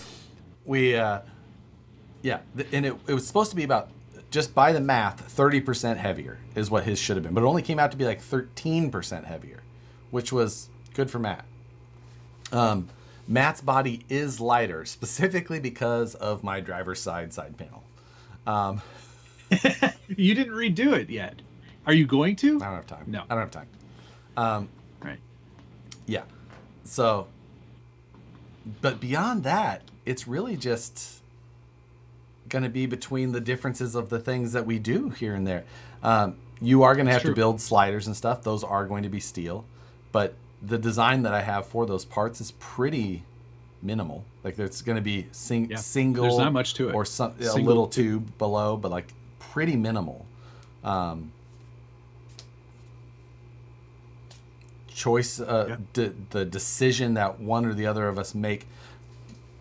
we, and it was supposed to be about, just by the math, 30% heavier is what his should have been. But it only came out to be like 13% heavier, which was Good for Matt. Matt's body is lighter, specifically because of my driver's side panel. You didn't redo it yet. Are you going to? I don't have time. No. I don't have time. Right. Yeah. So, but beyond that, it's really just going to be between the differences of the things that we do here and there. You are going to have to build sliders and stuff. Those are going to be steel. But the design that I have for those parts is pretty minimal. Like there's going to be single. There's not much to it. Or a little tube below, but like pretty minimal. Choice, the decision that one or the other of us make.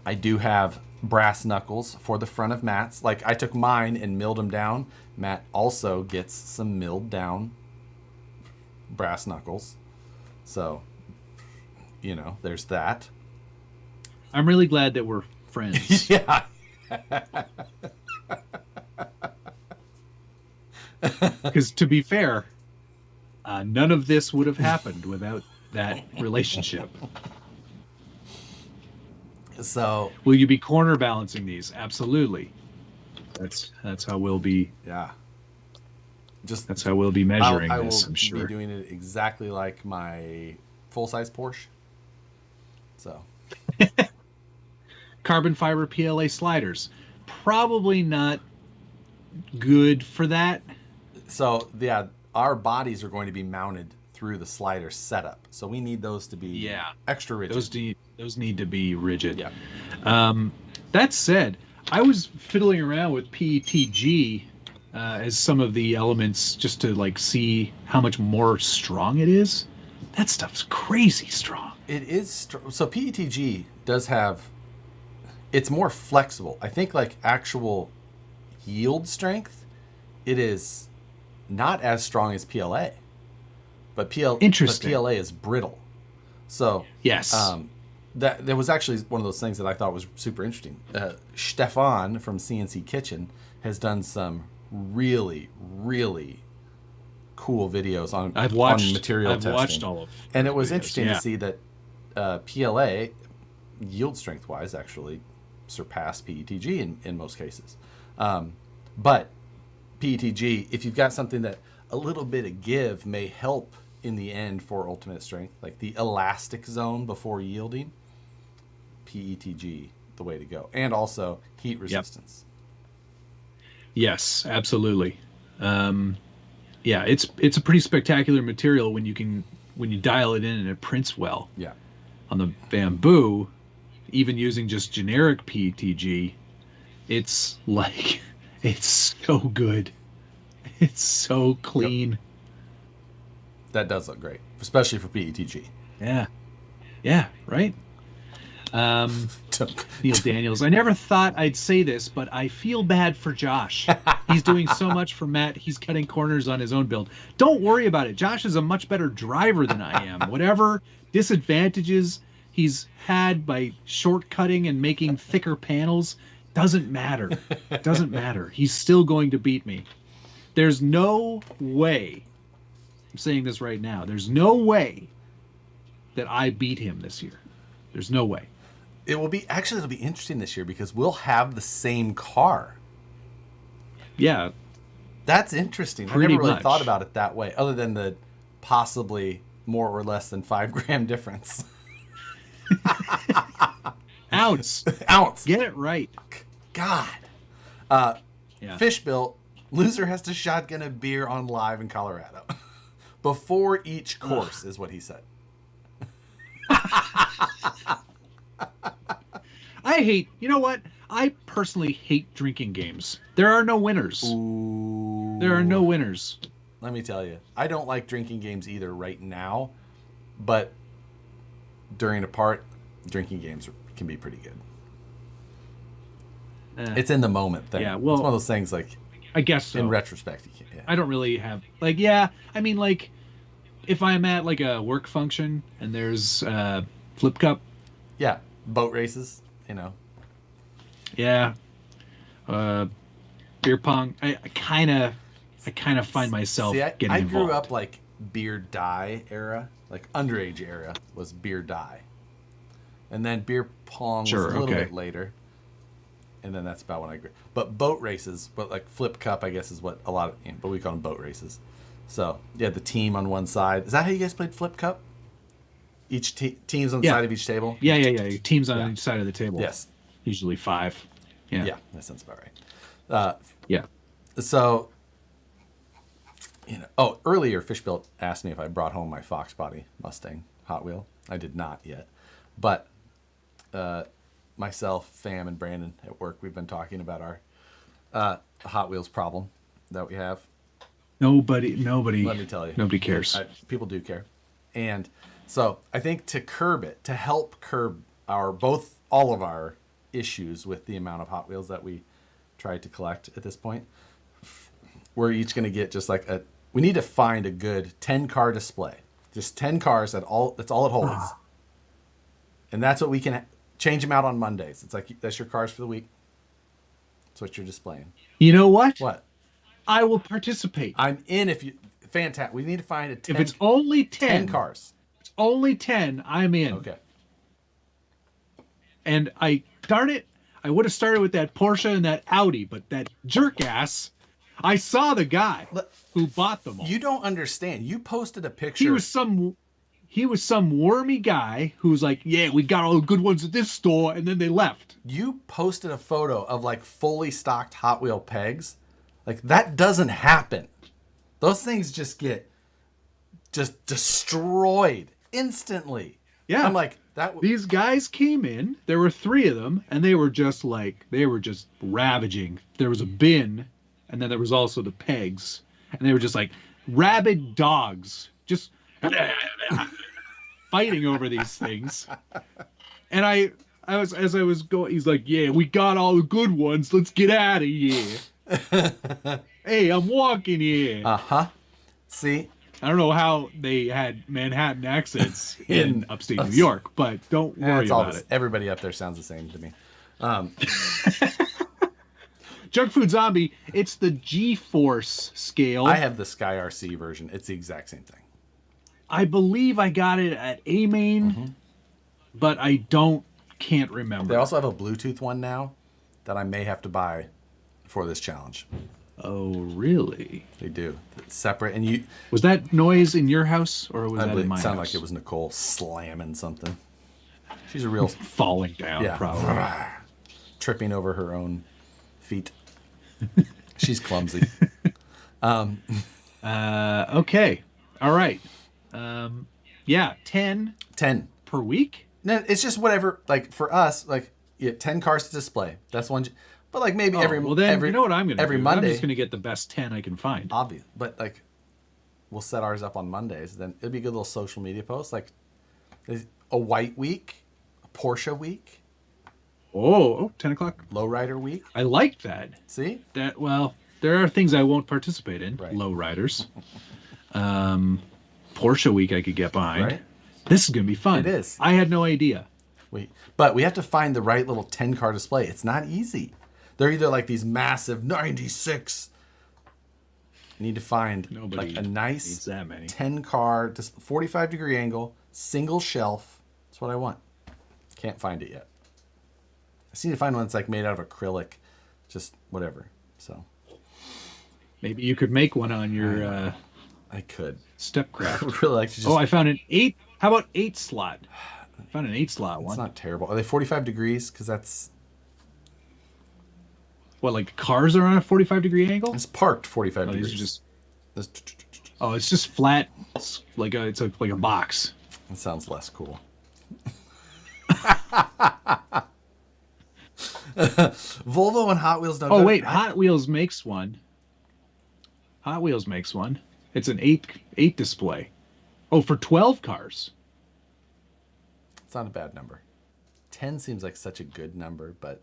I do have brass knuckles for the front of Matt's. Like I took mine and milled them down. Matt also gets some milled down brass knuckles. So, there's that. I'm really glad that we're friends. Yeah. Because to be fair, none of this would have happened without that relationship. So, will you be corner balancing these? Absolutely. That's how we'll be. Yeah. That's how we'll be measuring this. I'm sure. I will be doing it exactly like my full-size Porsche. So. Carbon fiber PLA sliders, probably not good for that. So yeah, our bodies are going to be mounted through the slider setup, so we need those to be extra rigid. Those need to be rigid. Yeah. That said, I was fiddling around with PETG as some of the elements just to like see how much more strong it is. That stuff's crazy strong. It is. So PETG does have. It's more flexible. I think like actual yield strength, it is not as strong as PLA, but PLA is brittle. So yes, that was actually one of those things that I thought was super interesting. Stefan from CNC Kitchen has done some really, really cool videos on material testing. I've watched all of them. And it was interesting to see that PLA, yield strength wise, actually surpassed PETG in most cases. But PETG, if you've got something that a little bit of give may help in the end for ultimate strength, like the elastic zone before yielding, PETG the way to go. And also heat resistance. Yes, absolutely. Yeah, it's a pretty spectacular material when you dial it in and it prints well. Yeah. On the bamboo, even using just generic PETG, it's like it's so good. It's so clean. Yep. That does look great, especially for PETG. Yeah. Yeah, right? Neil Daniels. I never thought I'd say this, but I feel bad for Josh. He's doing so much for Matt. He's cutting corners on his own build. Don't worry about it. Josh is a much better driver than I am. Whatever disadvantages he's had by shortcutting and making thicker panels doesn't matter. Doesn't matter. He's still going to beat me. There's no way, I'm saying this right now, there's no way that I beat him this year. There's no way. It'll be interesting this year because we'll have the same car. Yeah. That's interesting. I never really thought about it that way, other than the possibly more or less than 5 gram difference. Ounce. Get it right. God. Fish built. Loser has to shotgun a beer on live in Colorado. Before each course is what he said. You know what? I personally hate drinking games. There are no winners. Ooh. There are no winners. Let me tell you, I don't like drinking games either right now, but during a part, drinking games can be pretty good. It's in the moment thing. Yeah, well, it's one of those things like, I guess so. In retrospect, you can't. Yeah. I don't really have, if I'm at like a work function and there's flip cup. Yeah, boat races, Yeah. Beer pong. I kind of find myself getting involved. I grew up like beer die era. like underage era was beer die. And then beer pong was a little bit later. And then that's about when I grew. But boat races, but like flip cup, I guess is what a lot of, but we call them boat races. So you had the team on one side. Is that how you guys played flip cup? Each teams on the side of each table? Yeah. Teams on each side of the table. Yes. Usually 5. Yeah. Yeah, that sounds about right. Yeah. So, earlier Fishbuilt asked me if I brought home my Fox Body Mustang Hot Wheel. I did not yet. But myself, Fam, and Brandon at work, we've been talking about our Hot Wheels problem that we have. Nobody. Let me tell you. Nobody cares. People do care. And so I think to help curb all of our issues with the amount of Hot Wheels that we try to collect at this point, we're each going to get just like we need to find a good 10-car display. Just 10 cars, that's all it holds. And that's what we can change them out on Mondays. It's like, that's your cars for the week. That's what you're displaying. You know what? What? I will participate. I'm in fantastic. We need to find a 10. If it's only 10 cars. It's only 10, I'm in. Okay. And darn it, I would have started with that Porsche and that Audi, but that jerk ass, I saw the guy who bought them all. You don't understand. You posted a picture. He was some wormy guy who's like, yeah, we got all the good ones at this store, and then they left. You posted a photo of like fully stocked Hot Wheel pegs. Like, that doesn't happen. Those things just get destroyed instantly. Yeah. I'm like, these guys came in, there were 3 of them, and they were just ravaging. There was a bin, and then there was also the pegs, and they were just like rabid dogs, just fighting over these things. And as I was going, he's like, yeah, we got all the good ones, let's get out of here. Hey, I'm walking here. See, I don't know how they had Manhattan accents in upstate New York, but don't worry about it. Everybody up there sounds the same to me. Junk Food Zombie, it's the G-Force scale. I have the Sky RC version. It's the exact same thing. I believe I got it at A-Main, but I can't remember. They also have a Bluetooth one now that I may have to buy for this challenge. Oh, really? They do. It's separate. And was that noise in your house, or was that in my house? It sounded like it was Nicole slamming something. She's a real falling down, probably. Tripping over her own feet. She's clumsy. Okay. All right. 10 per week. No, it's just whatever. Like for us, like 10 cars to display. That's one. But like maybe every you know what I'm gonna every do? Monday. I'm just gonna get the best 10 I can find. Obvious, but like we'll set ours up on Mondays. Then it'll be a good little social media post, like a white week, a Porsche week. Oh, 10 o'clock. Lowrider week. I like that. See that? Well, there are things I won't participate in. Right. Lowriders. Porsche week I could get behind. Right. This is gonna be fun. It is. I had no idea. But we have to find the right little 10-car display. It's not easy. They're either like these massive 96. You need to find like a nice 10-car, 45-degree angle, single shelf. That's what I want. Can't find it yet. I just need to find one that's like made out of acrylic, just whatever. So maybe you could make one on your. I could. Stepcraft. I would really like to just. Oh, I found an 8. How about 8 slot? I found an 8 slot one. It's not terrible. Are they 45 degrees? Because that's. What, like cars are on a 45-degree angle? It's parked 45 degrees. These are just. It's just flat. It's like a box. That sounds less cool. Volvo and Hot Wheels don't. Oh wait, Hot Wheels makes one. It's an 8 display. Oh, for 12 cars. It's not a bad number. 10 seems like such a good number, but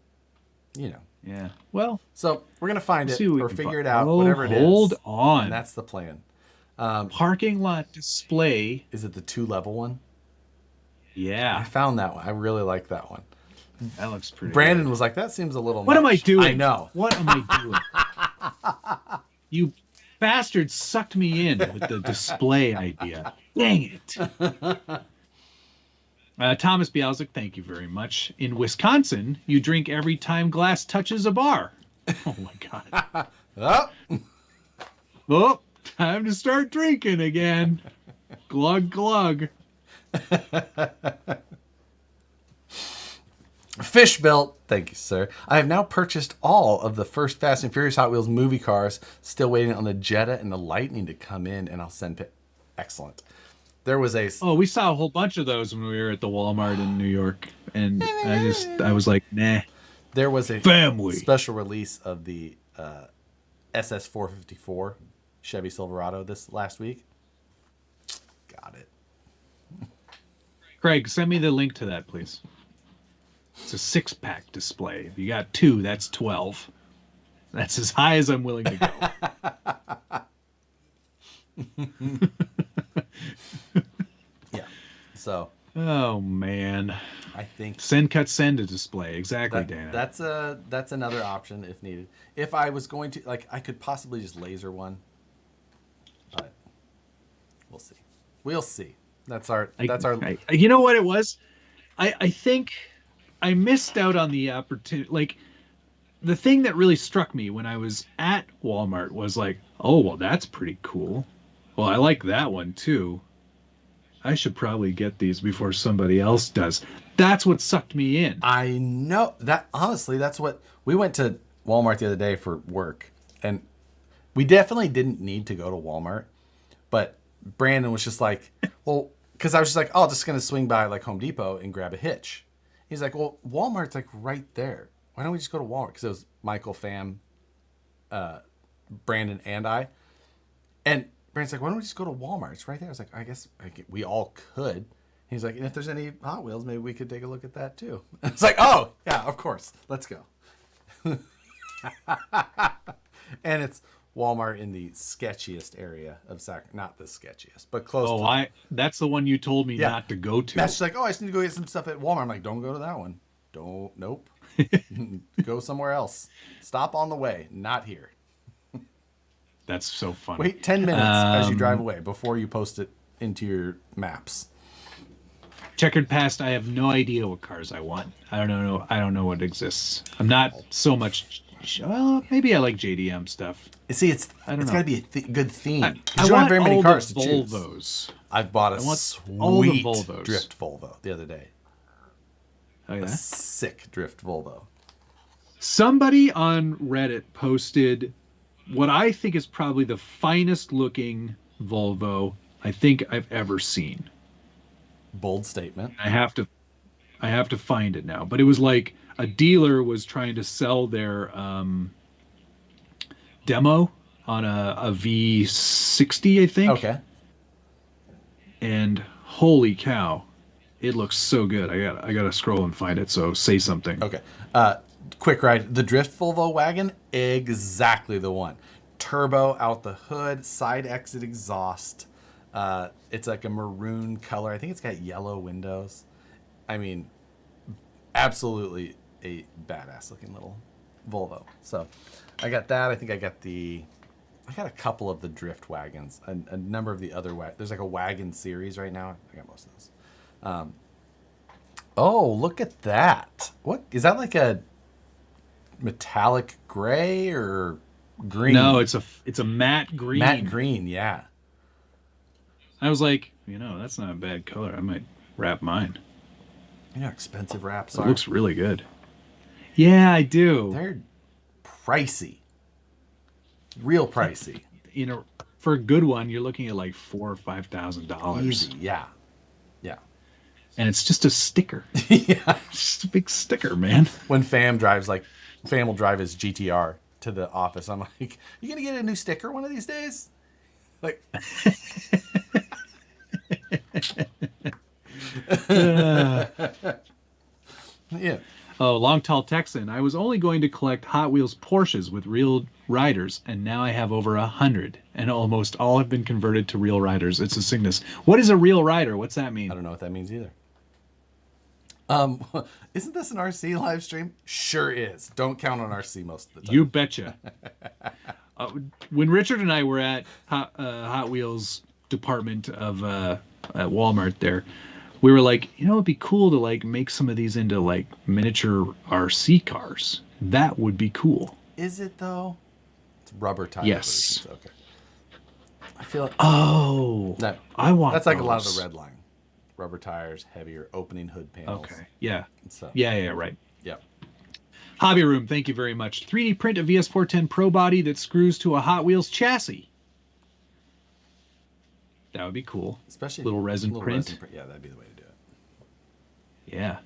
you know. Yeah. Well. So we're gonna find it or figure it out, Oh, whatever it is. Hold on. And that's the plan. Parking lot display. Is it the 2-level one? Yeah. I found that one. I really like that one. That looks pretty. Brandon was like, "That seems a little." What am I doing? I know. What am I doing? You bastard sucked me in with the display idea. Dang it. Thomas Bialzik, thank you very much. In Wisconsin, you drink every time glass touches a bar. Oh my God. Oh, time to start drinking again. Glug, glug. Fish Belt, thank you, sir. I have now purchased all of the first Fast and Furious Hot Wheels movie cars. Still waiting on the Jetta and the Lightning to come in, and I'll send excellent. There was a... Oh, we saw a whole bunch of those when we were at the Walmart in New York, and I was like, nah. There was a special release of the SS454 Chevy Silverado this last week. Got it. Craig, send me the link to that, please. It's a 6-pack display. If you got 2, that's 12. That's as high as I'm willing to go. Yeah. So. Oh man. I think send a display. Exactly, Dana. That's another option if needed. If I was going to, like, I could possibly just laser one, but we'll see. We'll see. That's our. You know what it was? I think I missed out on the opportunity. Like, the thing that really struck me when I was at Walmart was like, oh, well, that's pretty cool. Well, I like that one too. I should probably get these before somebody else does. That's what sucked me in. I know that. Honestly, that's what we went to Walmart the other day for work, and we definitely didn't need to go to Walmart, but Brandon was just like, well, because I was just like, oh, just gonna swing by like Home Depot and grab a hitch. He's like, well, Walmart's like right there. Why don't we just go to Walmart? Because it was Michael, Fam, Brandon, and I. And Brandon's like, why don't we just go to Walmart? It's right there. I was like, I guess we all could. He's like, and if there's any Hot Wheels, maybe we could take a look at that too. It's like, oh, yeah, of course. Let's go. And it's Walmart in the sketchiest area of Sacramento. Not the sketchiest, but close to. That's the one you told me not to go to. Matt's like, oh, I just need to go get some stuff at Walmart. I'm like, don't go to that one. Nope. Go somewhere else. Stop on the way. Not here. That's so funny. Wait 10 minutes as you drive away before you post it into your maps. Checkered past, I have no idea what cars I want. I don't know what exists. I'm not so much. Well, maybe I like JDM stuff. See, it's got to be a good theme. I don't have very many cars to choose. Volvos. I've bought a sweet drift Volvo the other day. Oh, yeah? A sick drift Volvo. Somebody on Reddit posted what I think is probably the finest looking Volvo I think I've ever seen. Bold statement. I have to find it now. But it was like a dealer was trying to sell their demo on a V60, I think. Okay. And holy cow, it looks so good. I gotta scroll and find it. So say something. Okay. Quick ride. The drift Volvo wagon, exactly the one. Turbo out the hood, side exit exhaust. It's like a maroon color. I think it's got yellow windows. I mean, absolutely a badass looking little Volvo. So I got that. I think I got a couple of the drift wagons, a number of the other there's like a wagon series right now. I got most of those. Oh, look at that. What is that, like a metallic gray or green? No, it's a matte green. Matte green, yeah. I was like, that's not a bad color. I might wrap mine. You know how expensive wraps are? It looks really good. Yeah, I do. They're pricey. Real pricey. For a good one, you're looking at like $4,000 or $5,000. Easy, yeah. Yeah. And it's just a sticker. Yeah. It's just a big sticker, man. When Fam will drive his GTR to the office. I'm like, you gonna get a new sticker one of these days? Like yeah. Oh, Long Tall Texan. I was only going to collect Hot Wheels Porsches with real riders, and now I have over 100, and almost all have been converted to real riders. It's a sickness. What is a real rider? What's that mean? I don't know what that means either. Isn't this an RC live stream? Sure is. Don't count on RC most of the time. You betcha. When Richard and I were at Hot Wheels department of at Walmart there, we were like, it'd be cool to like make some of these into like miniature RC cars. That would be cool. Is it though? It's rubber tire yes. versions. Okay. I feel like I want that's like those. A lot of the red line. Rubber tires, heavier opening hood panels. Okay. Yeah. So, yeah, right. Yep. Hobby Room, thank you very much. 3D print a VS410 Pro body that screws to a Hot Wheels chassis. That would be cool. Especially little resin print. Yeah, that'd be the way to do it. Yeah.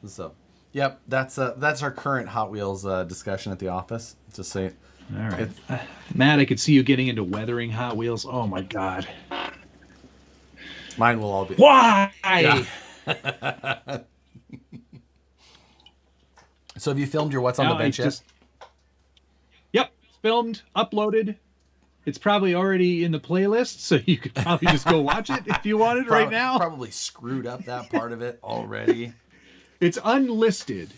So, yep, that's our current Hot Wheels discussion at the office. Just say it. All right. Matt, I could see you getting into weathering Hot Wheels. Oh my God. Mine will all be. Why? Yeah. So have you filmed your What's on the Bench yet? Yep, it's filmed, uploaded. It's probably already in the playlist, so you could probably just go watch it if you wanted right now. Probably screwed up that part of it already. It's unlisted,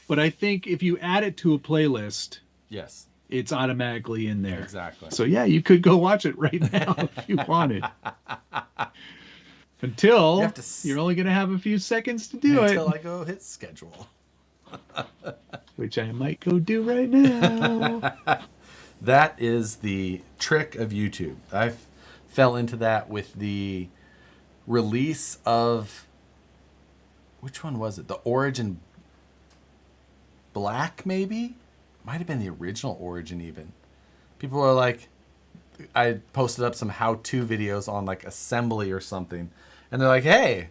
but I think if you add it to a playlist, yes, it's automatically in there. Exactly. So yeah, you could go watch it right now if you wanted. Until you're only going to have a few seconds to do it. Until I go hit schedule. Which I might go do right now. That is the trick of YouTube. I fell into that with the release of, which one was it? The Origin Black, maybe? Might have been the original Origin even. People were like, I posted up some how-to videos on like assembly or something. And they're like, hey,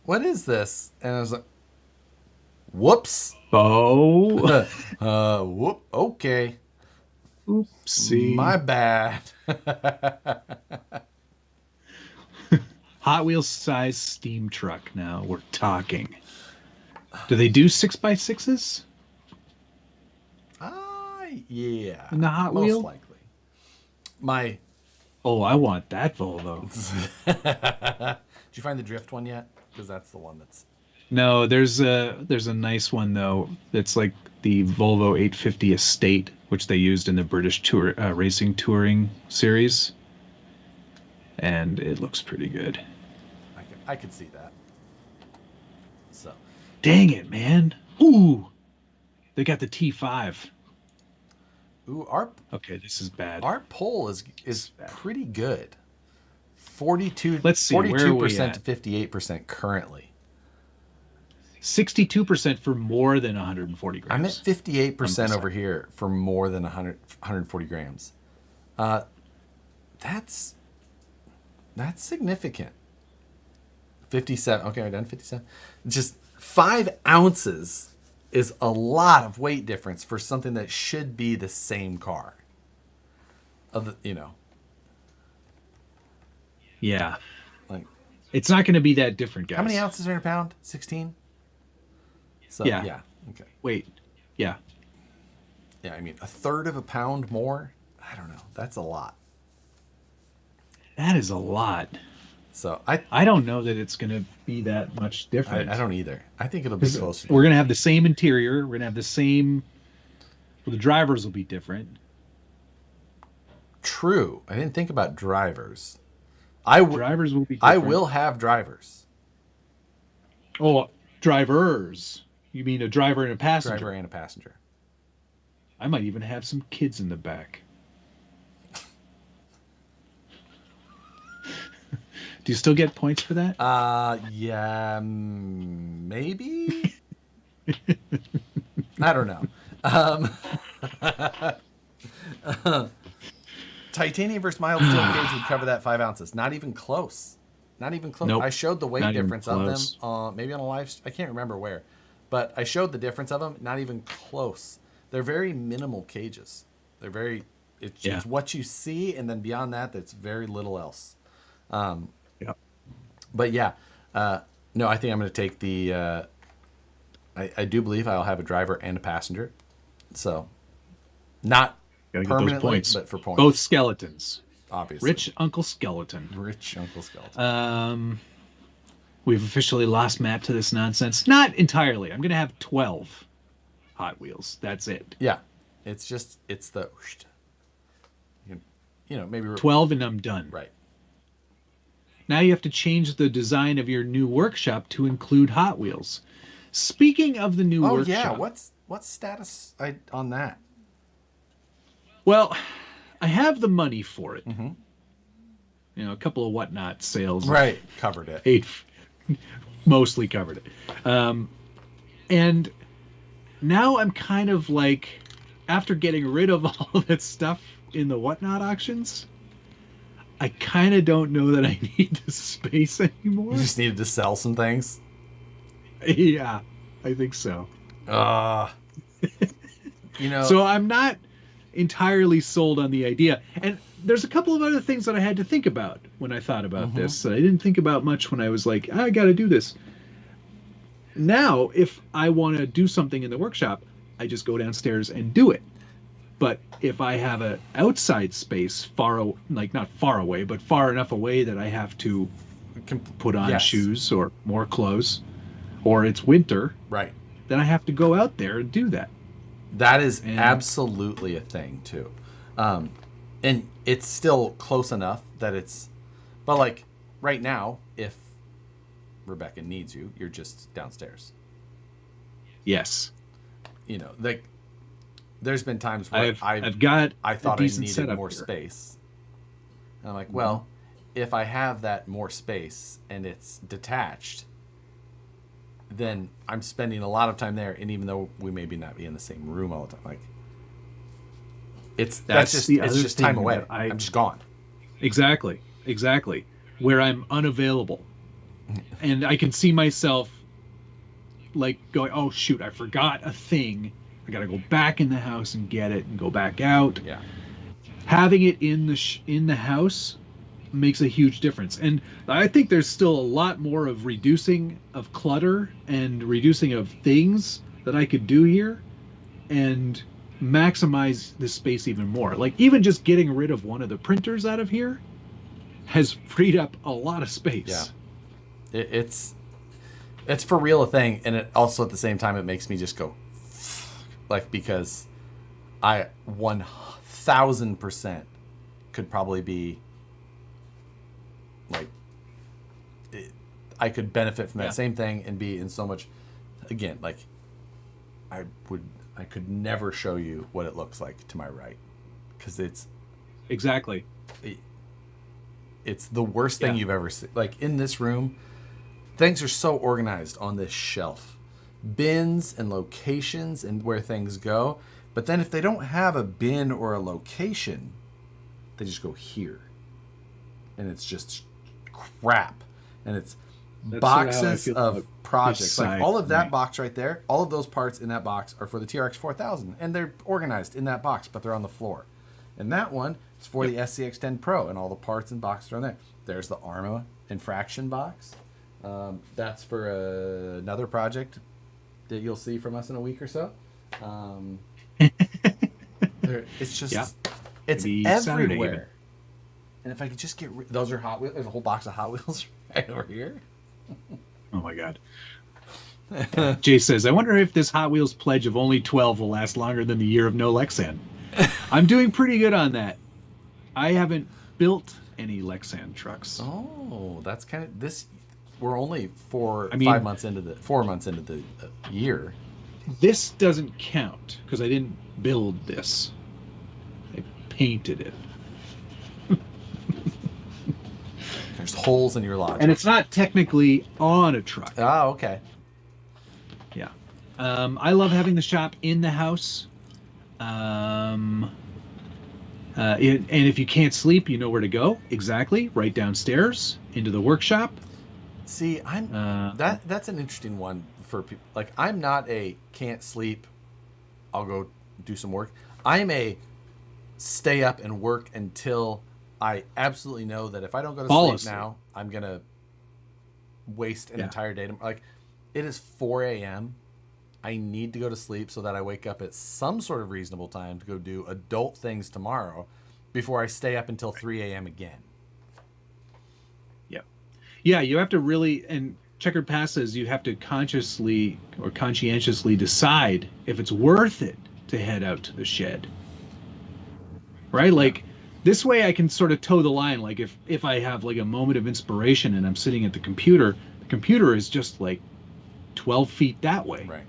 what is this? And I was like, whoops. Oh. Whoop. Okay. Oopsie. My bad. Hot Wheels size steam truck now. We're talking. Do they do 6x6s? Yeah. In the Hot Most Wheel? Likely. Oh, I want that Volvo. Did you find the drift one yet? Because that's the one that's... No, there's a nice one though. That's like the Volvo 850 Estate, which they used in the British tour racing touring series, and it looks pretty good. I could see that. So. Dang it, man! Ooh, they got the T5. Ooh, okay, this is bad. Our poll is pretty good. 42. Let's see, 42% to 58% currently. 62% for more than 140 grams. I'm at 58% over here for more than 140 grams. That's significant. 57. Okay, we're done. 57. Just 5 ounces is a lot of weight difference for something that should be the same car. Yeah. Like, it's not going to be that different, guys. How many ounces are in a pound? 16? So, yeah. Okay. Wait. Yeah. Yeah, I mean, a third of a pound more? I don't know. That's a lot. That is a lot. So I don't know that it's going to be that much different. I don't either. I think it'll be closer. We're going to have the same interior. We're going to have the same... Well, the drivers will be different. True. I didn't think about drivers. Drivers will be different. I will have drivers. Oh, drivers. You mean a driver and a passenger? Driver and a passenger. I might even have some kids in the back. Do you still get points for that? Yeah, maybe. I don't know. Titanium versus mild steel cage would cover that 5 ounces. Not even close. Not even close. Nope. I showed the weight Not difference of them, maybe on a live. I can't remember where, but I showed the difference of them. Not even close. They're very minimal cages. They're very. It's what you see, and then beyond that, that's very little else. But yeah, no, I think I'm going to take the. I do believe I'll have a driver and a passenger, so not permanently, but for points. Both skeletons, obviously. Rich Uncle Skeleton. Rich Uncle Skeleton. We've officially lost Matt to this nonsense. Not entirely. I'm going to have 12 Hot Wheels. That's it. Yeah, it's the maybe 12 and I'm done. Right. Now you have to change the design of your new workshop to include Hot Wheels. Speaking of the new workshop. What's status on that? Well, I have the money for it. Mm-hmm. A couple of whatnot sales. Right. Covered it. Mostly covered it. And now I'm kind of like, after getting rid of all that stuff in the whatnot auctions, I kind of don't know that I need the space anymore. You just needed to sell some things? Yeah, I think so. So I'm not entirely sold on the idea. And there's a couple of other things that I had to think about when I thought about this that I didn't think about much when I was like, I got to do this. Now, if I want to do something in the workshop, I just go downstairs and do it. But if I have an outside space not far away, but far enough away that I have to put on shoes or more clothes, or it's winter, right, then I have to go out there and do that. That is absolutely a thing too. And it's still close enough that but like right now, if Rebecca needs you, you're just downstairs. Yes. Like there's been times where I thought I needed more space. And I'm like, well, if I have that more space and it's detached, then I'm spending a lot of time there. And even though we maybe not be in the same room all the time, like it's just time away. I'm just gone. Exactly. Where I'm unavailable. And I can see myself like going, oh shoot, I forgot a thing. I got to go back in the house and get it and go back out. Yeah. Having it in the house makes a huge difference. And I think there's still a lot more of reducing of clutter and reducing of things that I could do here and maximize the space even more. Like even just getting rid of one of the printers out of here has freed up a lot of space. Yeah. It's for real a thing. And it also at the same time, it makes me just go like, because I 1000% could probably be like, I could benefit from that same thing and be in so much, again, like I could never show you what it looks like to my right. Cause it's the worst thing you've ever seen. Like in this room, things are so organized on this shelf. Bins and locations and where things go. But then if they don't have a bin or a location, they just go here. And it's just crap. And it's boxes of projects. Like all of that box right there, all of those parts in that box are for the TRX 4000. And they're organized in that box, but they're on the floor. And that one is for the SCX10 Pro. And all the parts and boxes are on there. There's the ARMA infraction box. That's for another project that you'll see from us in a week or so. It's just, it's everywhere. And if I could just get those are Hot Wheels. There's a whole box of Hot Wheels right over here. Oh my God. Jay says, I wonder if this Hot Wheels pledge of only 12 will last longer than the year of no Lexan. I'm doing pretty good on that. I haven't built any Lexan trucks. Oh, that's kind of this. We're only 4 months into the year. This doesn't count because I didn't build this. I painted it. There's holes in your logic. And it's not technically on a truck. Oh, okay. Yeah. I love having the shop in the house. And if you can't sleep, you know where to go. Exactly. Right downstairs into the workshop. See, that's an interesting one for people. Like, I'm not a can't sleep, I'll go do some work. I'm a stay up and work until I absolutely know that if I don't go to sleep now, I'm going to waste an entire day. Like, it is 4 a.m. I need to go to sleep so that I wake up at some sort of reasonable time to go do adult things tomorrow before I stay up until 3 a.m. again. Yeah, you have to really, and Checkered Pass says you have to consciously or conscientiously decide if it's worth it to head out to the shed. Right? Like, This way I can sort of toe the line. Like if I have like a moment of inspiration and I'm sitting at the computer is just like 12 feet that way. Right.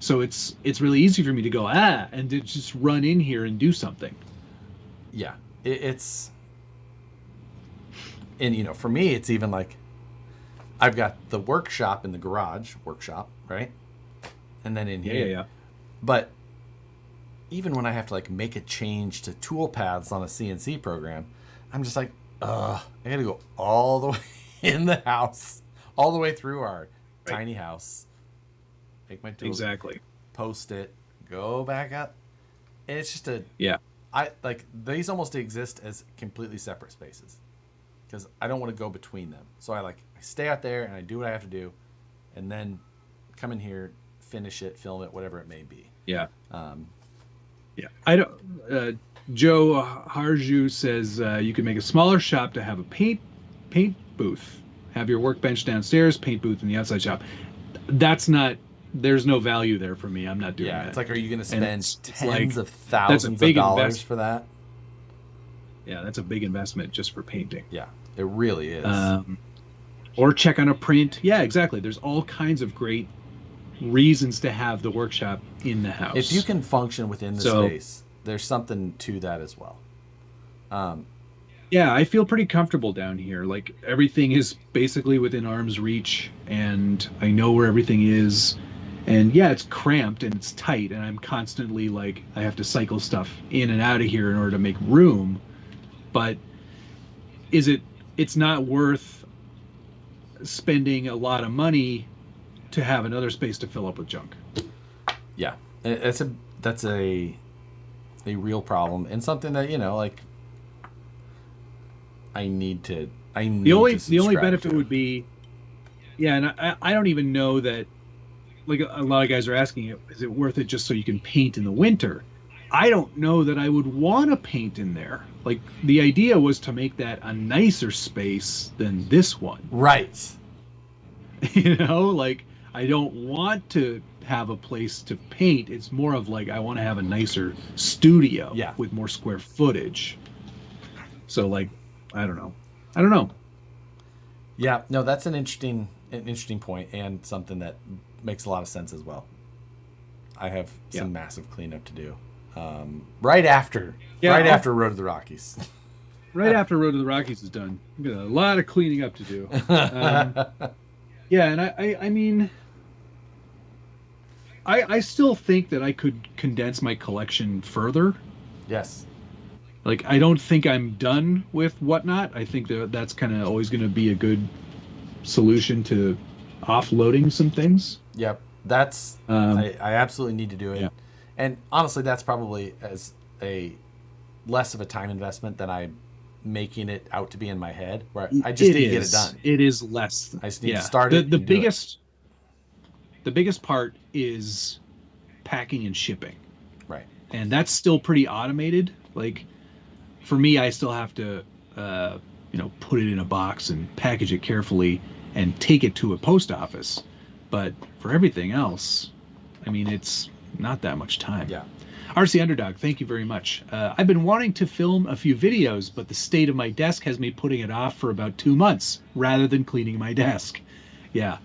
So it's really easy for me to go, and to just run in here and do something. Yeah. It's, and you know, for me, it's even like, I've got the workshop in the garage, right? And then in here. Yeah. But even when I have to like make a change to tool paths on a CNC program, I'm just like, I gotta go all the way in the house, all the way through our tiny house, make my tools, exactly, post it, go back up. And it's just I like, these almost exist as completely separate spaces because I don't want to go between them. So I stay out there and I do what I have to do, and then come in here, finish it, film it, whatever it may be. Yeah. I don't. Joe Harju says you can make a smaller shop to have a paint booth. Have your workbench downstairs, paint booth in the outside shop. That's not. There's no value there for me. I'm not doing that. Yeah, it's like, are you going to spend tens of thousands of dollars for that? Yeah, that's a big investment just for painting. Yeah, it really is. Or check on a print. Yeah, exactly. There's all kinds of great reasons to have the workshop in the house. If you can function within the space, there's something to that as well. Yeah, I feel pretty comfortable down here. Like, everything is basically within arm's reach, and I know where everything is. And yeah, it's cramped and it's tight, and I'm constantly like, I have to cycle stuff in and out of here in order to make room. But it's not worth spending a lot of money to have another space to fill up with junk. Yeah, that's a real problem, and something that, you know, like, the only benefit would be, and I don't even know that, like, a lot of guys are asking, is it worth it just so you can paint in the winter? I don't know that I would want to paint in there. Like, the idea was to make that a nicer space than this one. Right. You know, like, I don't want to have a place to paint. It's more of like, I want to have a nicer studio with more square footage. So, like, I don't know. Yeah, no, that's an interesting point, and something that makes a lot of sense as well. I have some massive cleanup to do. Right after Road to the Rockies. Right after Road to the Rockies is done. We've got a lot of cleaning up to do. And I mean, I still think that I could condense my collection further. Yes. Like, I don't think I'm done with Whatnot. I think that's kind of always going to be a good solution to offloading some things. Yep. That's, I absolutely need to do it. Yeah. And honestly, that's probably as a less of a time investment than I'm making it out to be in my head, where I just need to get it done. It is less. I just need to start it. The biggest part is packing and shipping. Right. And that's still pretty automated. Like, for me, I still have to, put it in a box and package it carefully and take it to a post office. But for everything else, I mean, it's not that much time. Yeah. RC Underdog, thank you very much. I've been wanting to film a few videos, but the state of my desk has me putting it off for about 2 months rather than cleaning my desk. Yeah,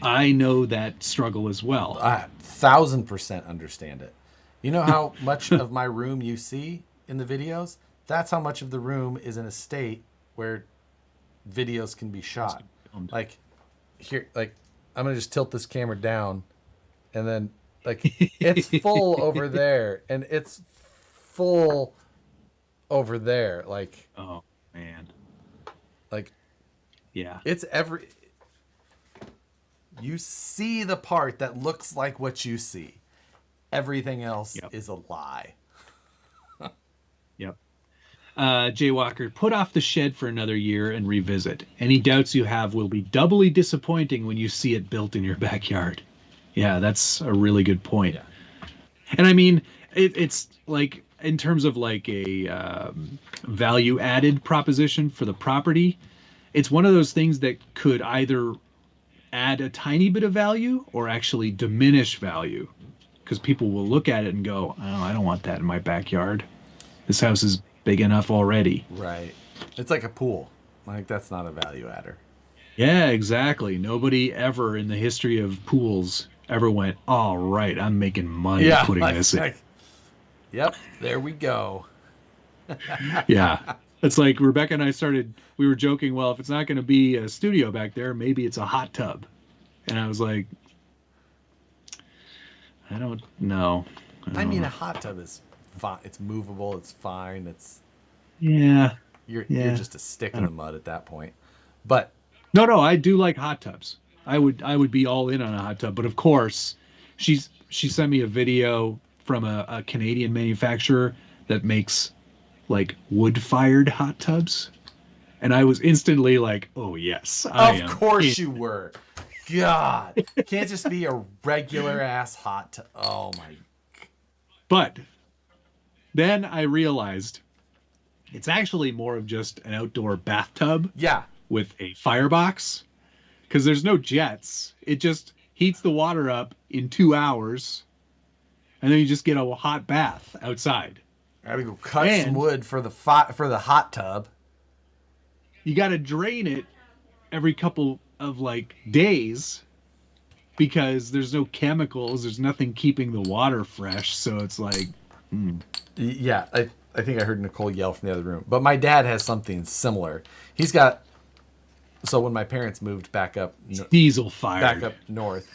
I know that struggle as well. 1,000% understand it. You know how much of my room you see in the videos? That's how much of the room is in a state where videos can be shot. Like, here, like, I'm going to just tilt this camera down, and then, like, it's full over there, and it's full over there. Like, oh, man. Like, yeah. It's you see the part that looks like what you see. Everything else is a lie. Yep. Jay Walker, put off the shed for another year and revisit. Any doubts you have will be doubly disappointing when you see it built in your backyard. Yeah, that's a really good point. Yeah. And I mean, it's like, in terms of like a value added proposition for the property, it's one of those things that could either add a tiny bit of value or actually diminish value, because people will look at it and go, oh, I don't want that in my backyard. This house is big enough already. Right. It's like a pool. Like, that's not a value adder. Yeah, exactly. Nobody ever in the history of pools ever went, all right, I'm making money putting this in. Yep, there we go. Yeah. It's like Rebecca and I we were joking, well, if it's not going to be a studio back there, maybe it's a hot tub. And I was like, I don't know. I mean, a hot tub is fine. It's movable. It's fine. You're just a stick in the mud at that point. But no, I do like hot tubs. I would be all in on a hot tub. But of course, she sent me a video from a Canadian manufacturer that makes like wood-fired hot tubs. And I was instantly like, oh, yes. Of course you were. God. Can't just be a regular ass hot tub. Oh, my. But then I realized it's actually more of just an outdoor bathtub. Yeah. With a firebox. Because there's no jets. It just heats the water up in 2 hours. And then you just get a hot bath outside. Gotta go cut some wood for the hot tub. You gotta drain it every couple of like days because there's no chemicals, there's nothing keeping the water fresh, so it's like Yeah, I think I heard Nicole yell from the other room. But my dad has something similar. So when my parents moved back up diesel fired back up north,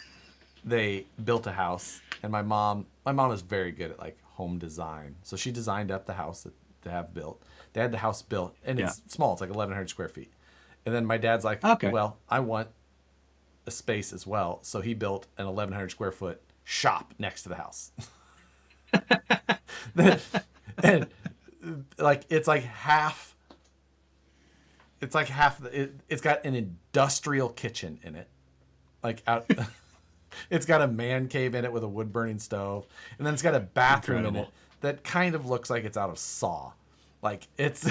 they built a house, and my mom is very good at like home design. So she designed up the house to have built. They had the house built, and it's small. It's like 1,100 square feet. And then my dad's like, okay, well, I want a space as well. So he built an 1,100 square foot shop next to the house. And like it's got an industrial kitchen in it, like out. It's got a man cave in it with a wood burning stove, and then it's got a bathroom in it that kind of looks like it's out of Saw. Like it's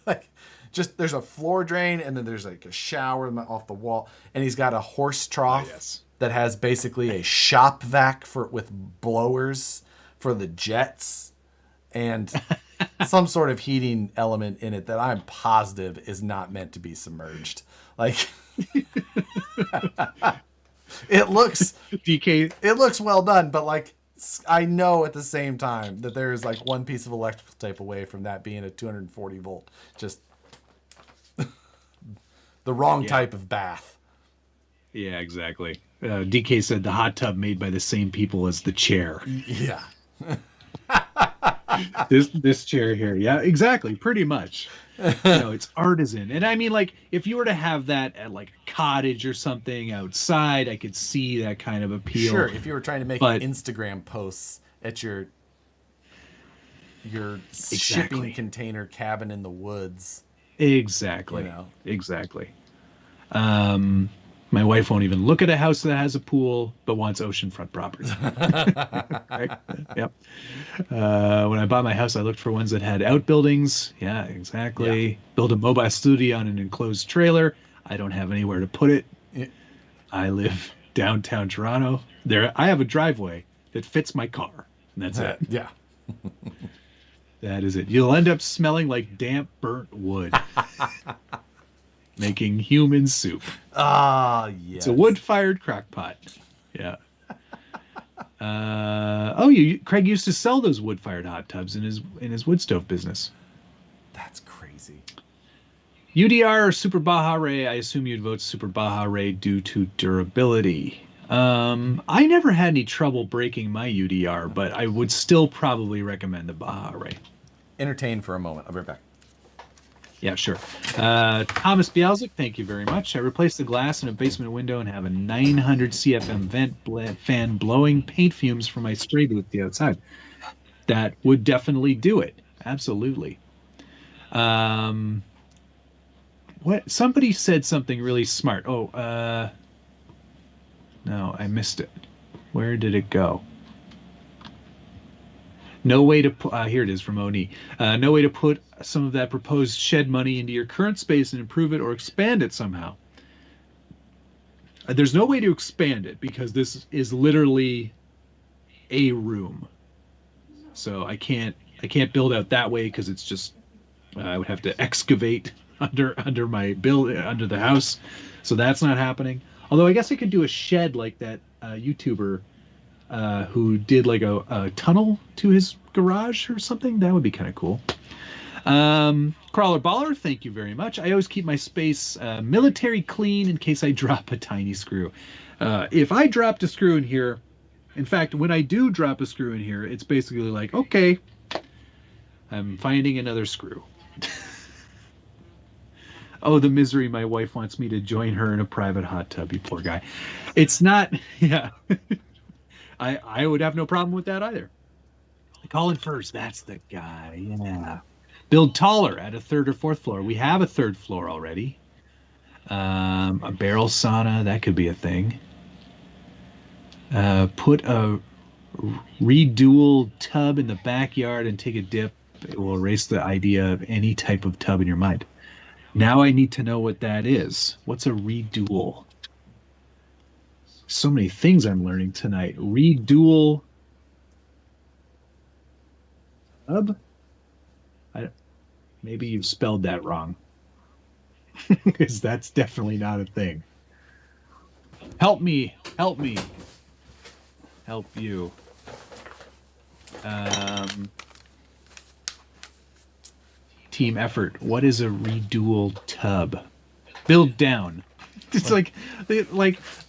like just there's a floor drain, and then there's like a shower off the wall, and he's got a horse trough that has basically a shop vac with blowers for the jets, and some sort of heating element in it that I'm positive is not meant to be submerged. Like it looks DK. It looks well done, but like I know at the same time that there is like one piece of electrical tape away from that being a 240 volt, just the wrong type of bath. Yeah, exactly. DK said the hot tub made by the same people as the chair. Yeah. this chair here. Yeah, exactly. Pretty much. It's artisan. And I mean, like, if you were to have that at like a cottage or something outside, I could see that kind of appeal. Sure, if you were trying to make Instagram posts at your shipping container cabin in the woods. Exactly. Exactly. My wife won't even look at a house that has a pool, but wants oceanfront property. Right? Yep. When I bought my house, I looked for ones that had outbuildings. Yeah, exactly. Yeah. Build a mobile studio on an enclosed trailer. I don't have anywhere to put it. Yeah. I live downtown Toronto. I have a driveway that fits my car. And that's it. Yeah. That is it. You'll end up smelling like damp, burnt wood. Making human soup. Ah, yes. It's a wood-fired crock pot. Yeah. Craig used to sell those wood-fired hot tubs in his wood stove business. That's crazy. UDR or Super Baja Ray? I assume you'd vote Super Baja Ray due to durability. I never had any trouble breaking my UDR, but I would still probably recommend the Baja Ray. Entertain for a moment. I'll be right back. Yeah, sure. Thomas Bialzik, thank you very much. I replaced the glass in a basement window and have a 900 CFM fan blowing paint fumes from my spray booth the outside. That would definitely do it. Absolutely. What? Somebody said something really smart. No, I missed it. Where did it go? No way to put, here it is from Oni. No way to put some of that proposed shed money into your current space and improve it or expand it somehow. There's no way to expand it because this is literally a room. So I can't I can't build out that way because it's just I would have to excavate under my under the house, so that's not happening. Although I guess I could do a shed like that YouTuber who did like a tunnel to his garage or something. That would be kind of cool. Crawler Baller, thank you very much. I always keep my space military clean in case I drop a tiny screw. If I dropped a screw in here, in fact, when I do drop a screw in here, it's basically like, okay, I'm finding another screw. Oh, the misery. My wife wants me to join her in a private hot tub, you poor guy. It's not, yeah. I would have no problem with that either. Colin Furs, that's the guy, yeah. Build taller at a 3rd or 4th floor. We have a 3rd floor already. A barrel sauna, that could be a thing. Put a redual tub in the backyard and take a dip. It will erase the idea of any type of tub in your mind. Now I need to know what that is. What's a redual? So many things I'm learning tonight. Redual tub? Maybe you've spelled that wrong. Because that's definitely not a thing. Help me. Help me. Help you. Team effort. What is a redual tub? Build down. It's like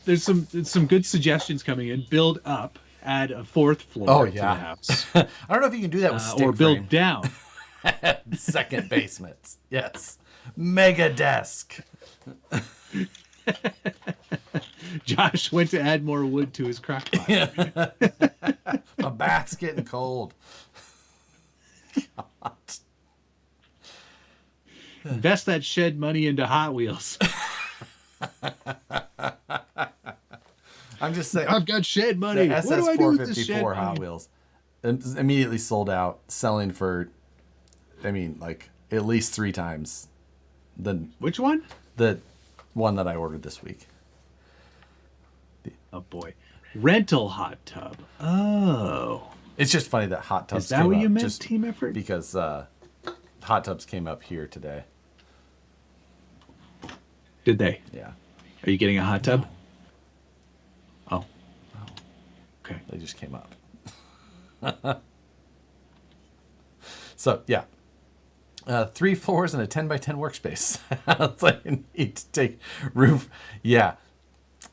there's some good suggestions coming in. Build up. Add a 4th floor to the house. I don't know if you can do that with stick or build frame. down. Second basements. Yes. Mega desk. Josh went to add more wood to his crock pot. My bath's getting cold. God. Invest that shed money into Hot Wheels. I'm just saying. I've got shed money. The What do I do with this shed SS454 Hot money? Wheels immediately sold out, selling for, like at least 3 times. Which one? The one that I ordered this week. Oh boy, rental hot tub. Oh, it's just funny that hot tubs. Is that what you meant? Team effort? Because hot tubs came up here today. Did they? Yeah. Are you getting a hot tub? No. Oh. Okay. They just came up. So yeah. 3 floors and a 10x10 workspace. It's like I need to take roof. Yeah.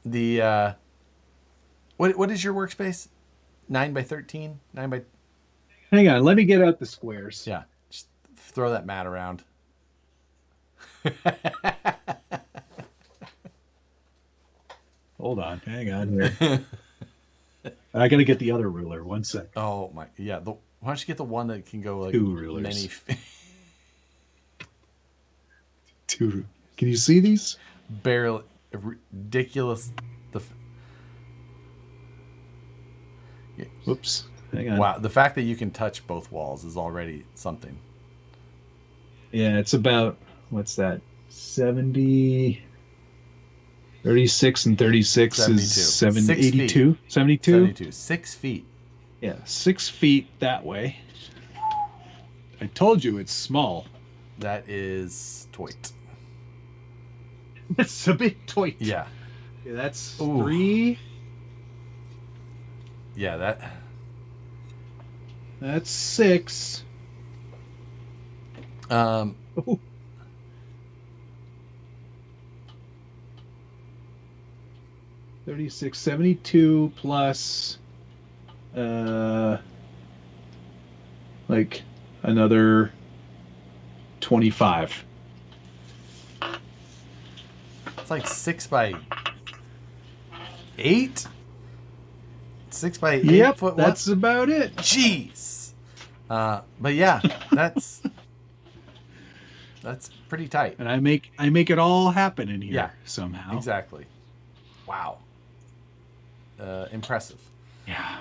The what is your workspace? 9x13? 9x. Hang on, let me get out the squares. Yeah. Just throw that mat around. Hold on, hang on here. I gotta get the other ruler. 1 sec. Oh my, yeah. Why don't you get the one that can go like 2 rulers. many? 2. Can you see these? Barely ridiculous. Whoops. Hang on. Wow, the fact that you can touch both walls is already something. Yeah, it's about, what's that? 70. 36 and 36 is 82. 72? 72. 6 feet. Yeah, 6 feet that way. I told you it's small. That is toit. That's a big toit. Yeah. Yeah, that's Ooh. 3. Yeah, That's 6. Ooh. 36, 72 plus like another 25. It's like 6x8. 6x8 Yep, foot. that's about it. Jeez. But yeah, that's pretty tight. And I make it all happen in here somehow. Exactly. Wow. Impressive. Yeah.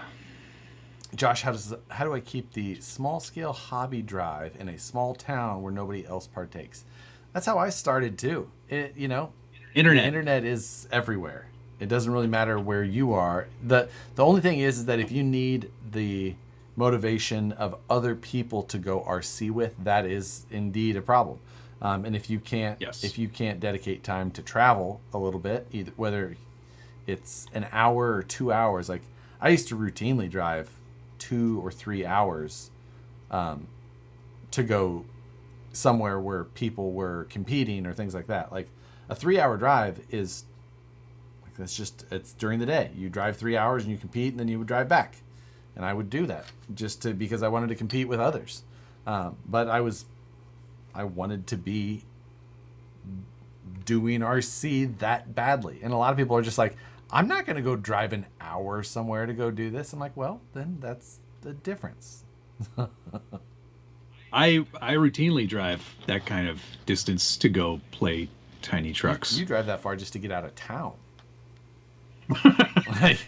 Josh, how do I keep the small scale hobby drive in a small town where nobody else partakes? That's how I started too. Internet. The internet is everywhere. It doesn't really matter where you are. The only thing is that if you need the motivation of other people to go RC with, that is indeed a problem. And if you can't dedicate time to travel a little bit, either whether it's an hour or 2 hours, like I used to routinely drive 2 or 3 hours to go somewhere where people were competing or things like that. Like a 3-hour drive is like, it's during the day. You drive 3 hours and you compete, and then you would drive back. And I would do that because I wanted to compete with others. But I wanted to be doing RC that badly. And a lot of people are just like, I'm not going to go drive an hour somewhere to go do this. I'm like, well, then that's the difference. I routinely drive that kind of distance to go play tiny trucks. You drive that far just to get out of town. Like,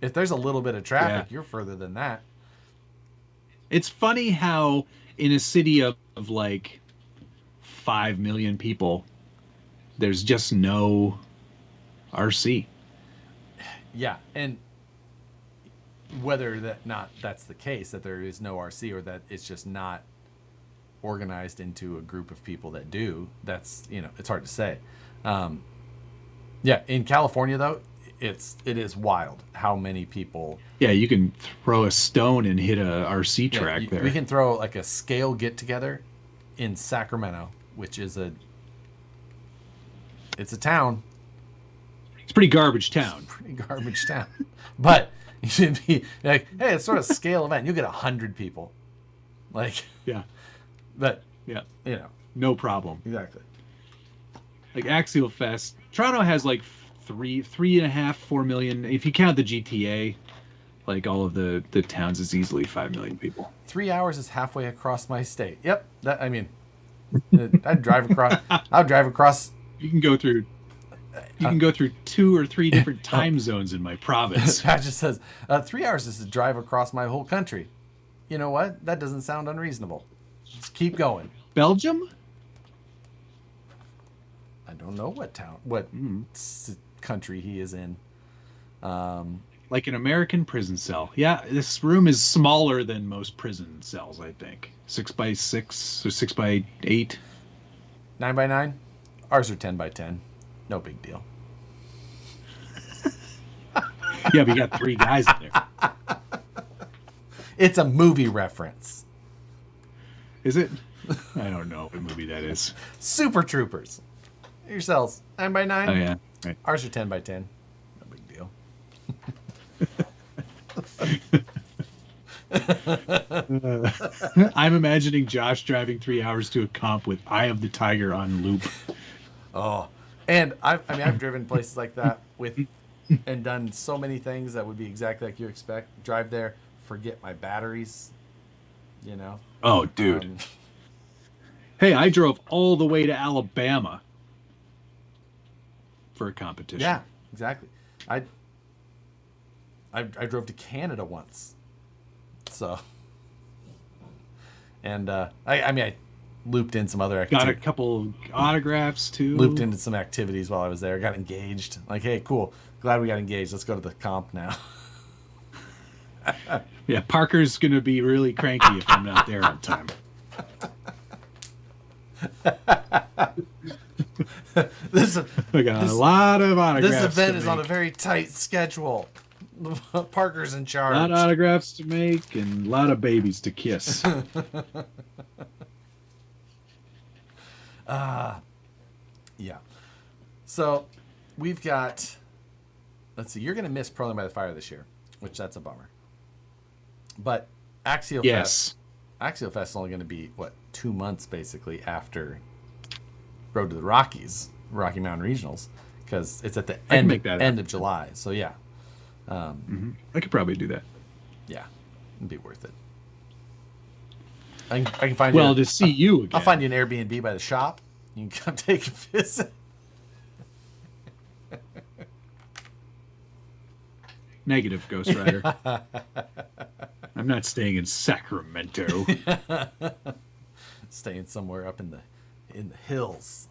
if there's a little bit of traffic, you're further than that. It's funny how in a city of like 5 million people, there's just no RC. Yeah, and whether that's the case, that there is no RC, or that it's just not organized into a group of people that do, that's, it's hard to say. Yeah, in California though, it is wild how many people. Yeah, you can throw a stone and hit a RC track there. We can throw like a scale get together in Sacramento, which is it's a town. It's a pretty garbage town. But you should be like, hey, it's sort of a scale event. You'll get 100 people. Like, yeah. But, no problem. Exactly. Like Axial Fest. Toronto has like 3.5, 4 million. If you count the GTA, like all of the towns, is easily 5 million people. 3 hours is halfway across my state. Yep. I'd drive across. You can go through 2 or 3 different time zones in my province. Pat just says 3 hours is to drive across my whole country. You know what? That doesn't sound unreasonable. Just keep going. Belgium? I don't know what country he is in. Like an American prison cell. Yeah, this room is smaller than most prison cells, I think. 6x6 or 6x8. 9x9? Ours are 10x10. No big deal. Yeah, but you got 3 guys in there. It's a movie reference. Is it? I don't know what movie that is. Super Troopers. Your cells 9x9. Oh yeah. Right. Ours are 10x10. No big deal. I'm imagining Josh driving 3 hours to a comp with Eye of the Tiger on loop. Oh, and I've driven places like that and done so many things that would be exactly like you expect. Drive there, forget my batteries. Oh, dude. Hey, I drove all the way to Alabama for a competition. Yeah, exactly. I drove to Canada once. So, and I looped in some other activities. Got a couple autographs too. Looped into some activities while I was there. Got engaged. Like, hey, cool. Glad we got engaged. Let's go to the comp now. Yeah, Parker's gonna be really cranky if I'm not there on time. We got a lot of autographs. This event is on a very tight schedule. Parker's in charge. A lot of autographs to make and a lot of babies to kiss. Yeah. So we've got. Let's see. You're going to miss Proling by the Fire this year, which that's a bummer. But Axial Fest is only going to be 2 months basically after Road to the Rockies, Rocky Mountain Regionals, because it's at the end of July. So yeah, I could probably do that. Yeah, it'd be worth it. I can find you. Well, to see you again. I'll find you an Airbnb by the shop. You can come take a visit. Negative, Ghost Rider. I'm not staying in Sacramento. Staying somewhere up in the hills.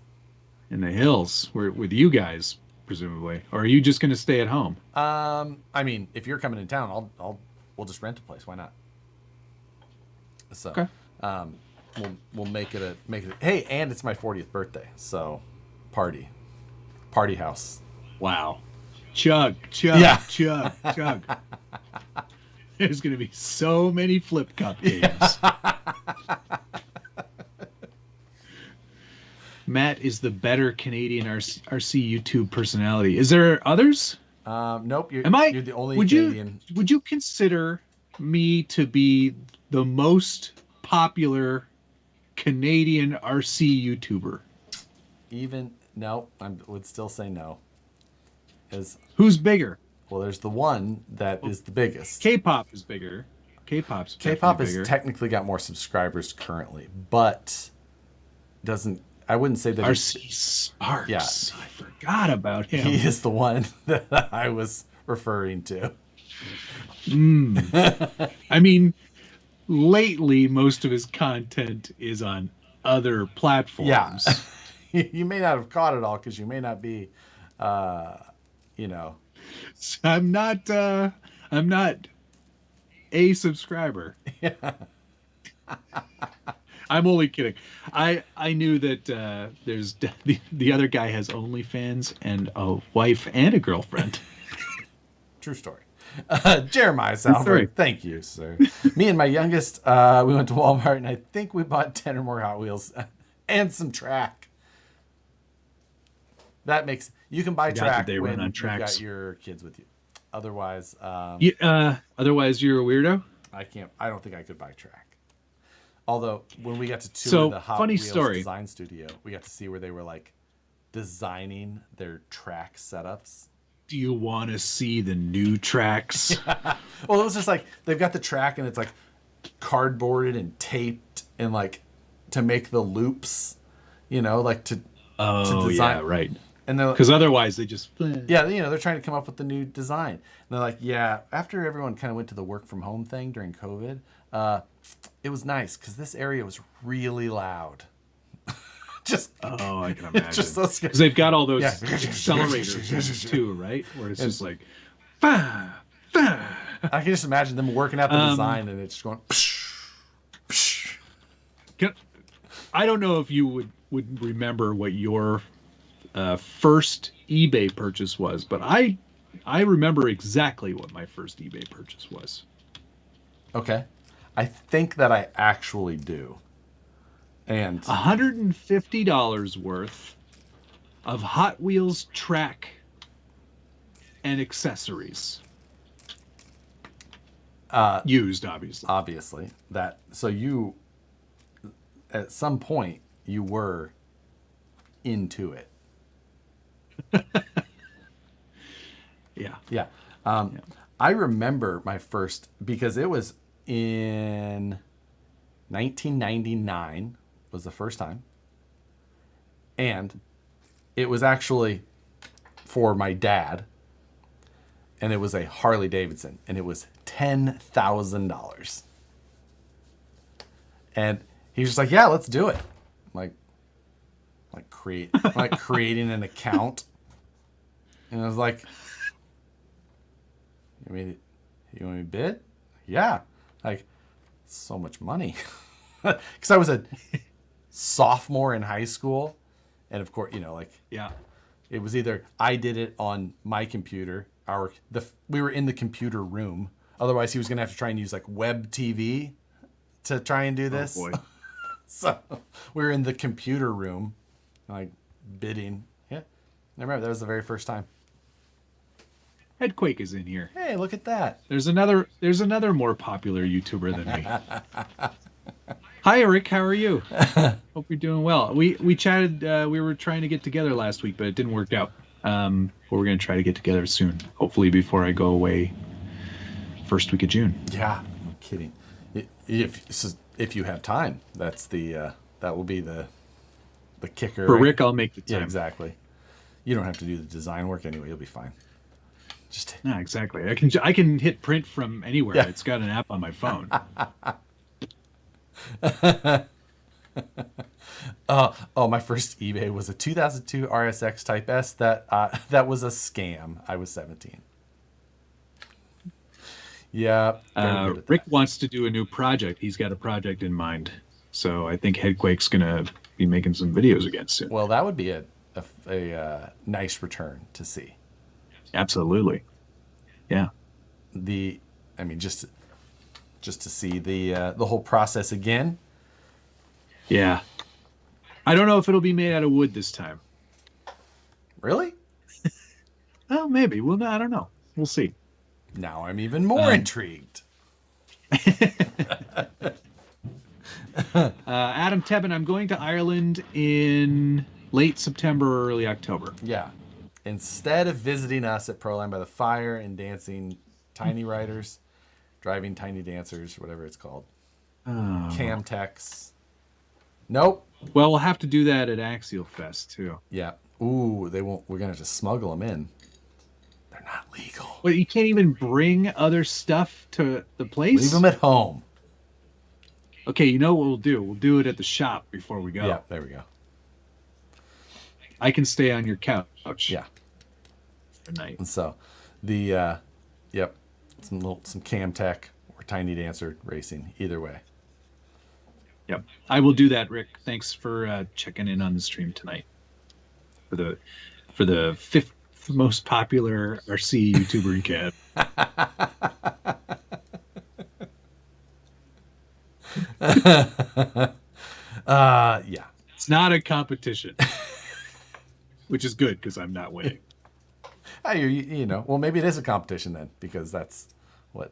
In the hills, with you guys, presumably, or are you just going to stay at home? I mean, if you're coming in town, I'll we'll just rent a place. Why not? So, Okay. we'll make it a. Hey, and it's my 40th birthday, so party house. Wow. Chug. Yeah. Chug. There's going to be so many Flip Cup games. Matt is the better Canadian RC YouTube personality. Is there others? Nope. You're the only Canadian. Would you consider me to be the most popular Canadian RC YouTuber? No, I would still say no. Who's bigger? Well, there's the one that is the biggest. K-pop is bigger. K-pop has technically got more subscribers currently, but I wouldn't say that RC Sparks. Yeah. I forgot about him. He is the one that I was referring to. I mean, lately most of his content is on other platforms. Yeah. You may not have caught it all because you may not be I'm not a subscriber. Yeah. I'm only kidding. I knew that there's the other guy has OnlyFans and a wife and a girlfriend. True story. Jeremiah Salford, thank you, sir. Me and my youngest, we went to Walmart and I think we bought 10 or more Hot Wheels and some track. That makes you can buy track when you've got your kids with you. Otherwise, otherwise you're a weirdo. I don't think I could buy track. Although when we got to tour the Hot Wheels design studio, we got to see where they were like designing their track setups. Do you want to see the new tracks? Yeah. Well, it was just like they've got the track and it's like cardboarded and taped and like to make the loops, like to design. Yeah, right. And because otherwise they just they're trying to come up with the new design. And they're like, yeah, after everyone kind of went to the work from home thing during COVID, it was nice because this area was really loud. I can imagine. Just so scary. Because they've got all those accelerators too, right? Where it's just like, bah, bah. I can just imagine them working out the design and it's just going. Psh, psh. I don't know if you would remember what your first eBay purchase was, but I remember exactly what my first eBay purchase was. Okay. I think that I actually do. And $150 worth of Hot Wheels track and accessories. Used, obviously. Obviously. So you, at some point, you were into it. Yeah. Yeah. I remember my first, because it was in 1999 was the first time. And it was actually for my dad. And it was a Harley Davidson. And it was $10,000. And he was just like, yeah, let's do it. Like creating an account. And I was like, you want me to bid? Yeah. Like, so much money. Because I was a sophomore in high school. And of course, yeah, it was either I did it on my computer, we were in the computer room. Otherwise, he was going to have to try and use like web TV to try and do this. Oh, boy. So we were in the computer room, like bidding. Yeah. I remember that was the very first time. Headquake is in here. Hey, look at that. There's another more popular YouTuber than me. Hi, Eric. How are you? Hope you're doing well. We chatted. We were trying to get together last week, but it didn't work out. But we're going to try to get together soon. Hopefully before I go away first week of June. Yeah, no kidding. If you have time, that's that will be the kicker. For Rick, I'll make the time. Yeah, exactly. You don't have to do the design work anyway. You'll be fine. No, exactly. I can hit print from anywhere. Yeah. It's got an app on my phone. My first eBay was a 2002 RSX Type S that was a scam. I was 17. Yeah. Very good at Rick that. wants to do a new project. He's got a project in mind. So I think Headquake's going to be making some videos again soon. Well, that would be a nice return to see. Absolutely. Yeah. I mean, just to see the whole process again. Yeah. I don't know if it'll be made out of wood this time. Really? Well, maybe. Well, I don't know. We'll see. Now I'm even more intrigued. Adam Tebben, I'm going to Ireland in late September or early October. Yeah. Instead of visiting us at Proline by the Fire and dancing tiny riders, driving tiny dancers, whatever it's called. Camtex. Nope. Well, we'll have to do that at Axial Fest too. Yeah. Ooh, they won't. We're gonna have to smuggle them in. They're not legal. Well, you can't even bring other stuff to the place? Leave them at home. Okay, you know what we'll do? We'll do it at the shop before we go. Yeah, there we go. I can stay on your couch. Yeah. For night. And so, some Camtech or Tiny Dancer racing, either way. Yep, I will do that, Rick. Thanks for checking in on the stream tonight for the fifth most popular RC YouTuber in Canada. Yeah. It's not a competition, which is good because I'm not winning. Well, maybe it is a competition then, because that's what.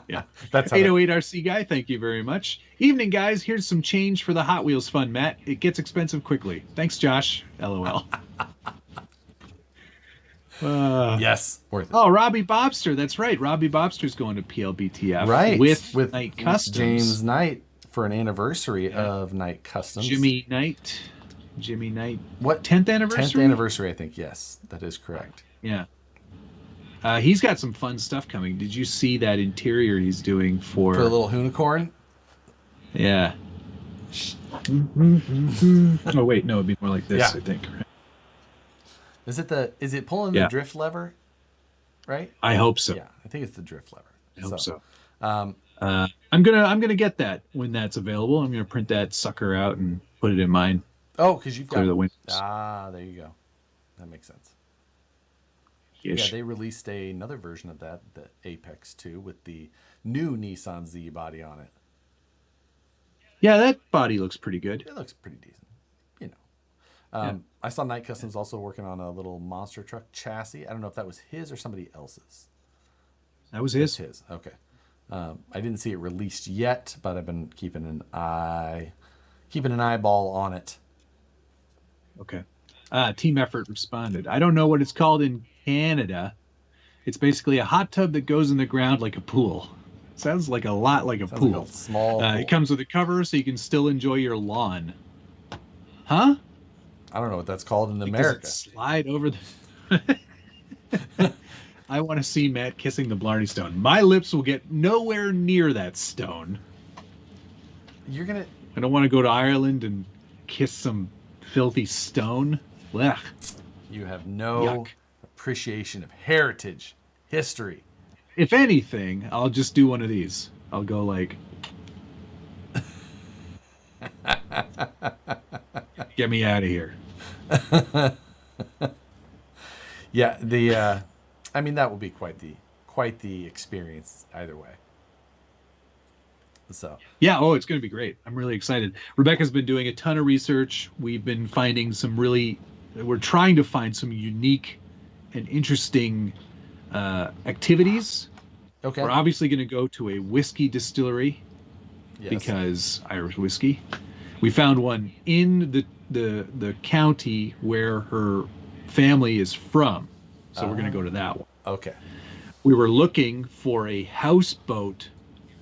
Yeah. That's 808 RC guy, thank you very much. Evening, guys. Here's some change for the Hot Wheels fund, Matt. It gets expensive quickly. Thanks, Josh. LOL. Yes, worth it. Oh, Robbie Bobster. That's right. Robbie Bobster's going to PLBTF. Right. With Night Customs. James Knight for an anniversary of Night Customs. Jimmy Knight. What? 10th anniversary? 10th anniversary, I think. Yes, that is correct. Yeah. He's got some fun stuff coming. Did you see that interior he's doing for the little unicorn? Yeah. Oh wait, no, it'd be more like this, Yeah. I think. Is it pulling the drift lever? Right? I hope so. Yeah, I think it's the drift lever. I hope so. I'm gonna get that when that's available. I'm gonna print that sucker out and put it in mine. Oh, because you've got the windows. There you go. That makes sense. Ish. Yeah, they released another version of that, the Apex 2, with the new Nissan Z body on it. Yeah, that body looks pretty good. It looks pretty decent, I saw Night Customs also working on a little monster truck chassis. I don't know if that was his or somebody else's. That was his. It's his. Okay. I didn't see it released yet, but I've been keeping an eyeball on it. Okay. Team Effort responded. I don't know what it's called in Canada. It's basically a hot tub that goes in the ground like a pool. Sounds like a lot like a pool. Like a small pool. It comes with a cover so you can still enjoy your lawn. Huh? I don't know what that's called in Because America. Slide over the... I want to see Matt kissing the Blarney Stone. My lips will get nowhere near that stone. You're going to... I don't want to go to Ireland and kiss some filthy stone. Blech. You have no Yuck. appreciation of heritage, history. If anything, I'll just do one of these. I'll go like... Get me out of here. Yeah, I mean, that will be quite the experience either way. So yeah, it's going to be great. I'm really excited. Rebecca's been doing a ton of research. We've been finding we're trying to find some unique and interesting activities. Okay. We're obviously going to go to a whiskey distillery because Irish whiskey. We found one in the county where her family is from. So we're going to go to that one. Okay. We were looking for a houseboat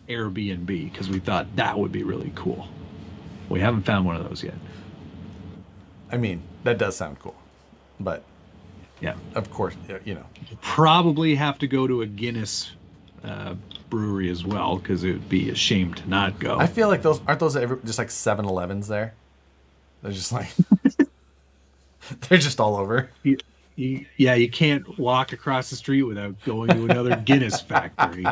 Airbnb because we thought that would be really cool. We haven't found one of those yet. I mean, that does sound cool, but yeah, of course, probably have to go to a Guinness brewery as well because it would be a shame to not go. I feel like aren't those just like 7-Elevens there? They're just like they're just all over. You can't walk across the street without going to another Guinness factory.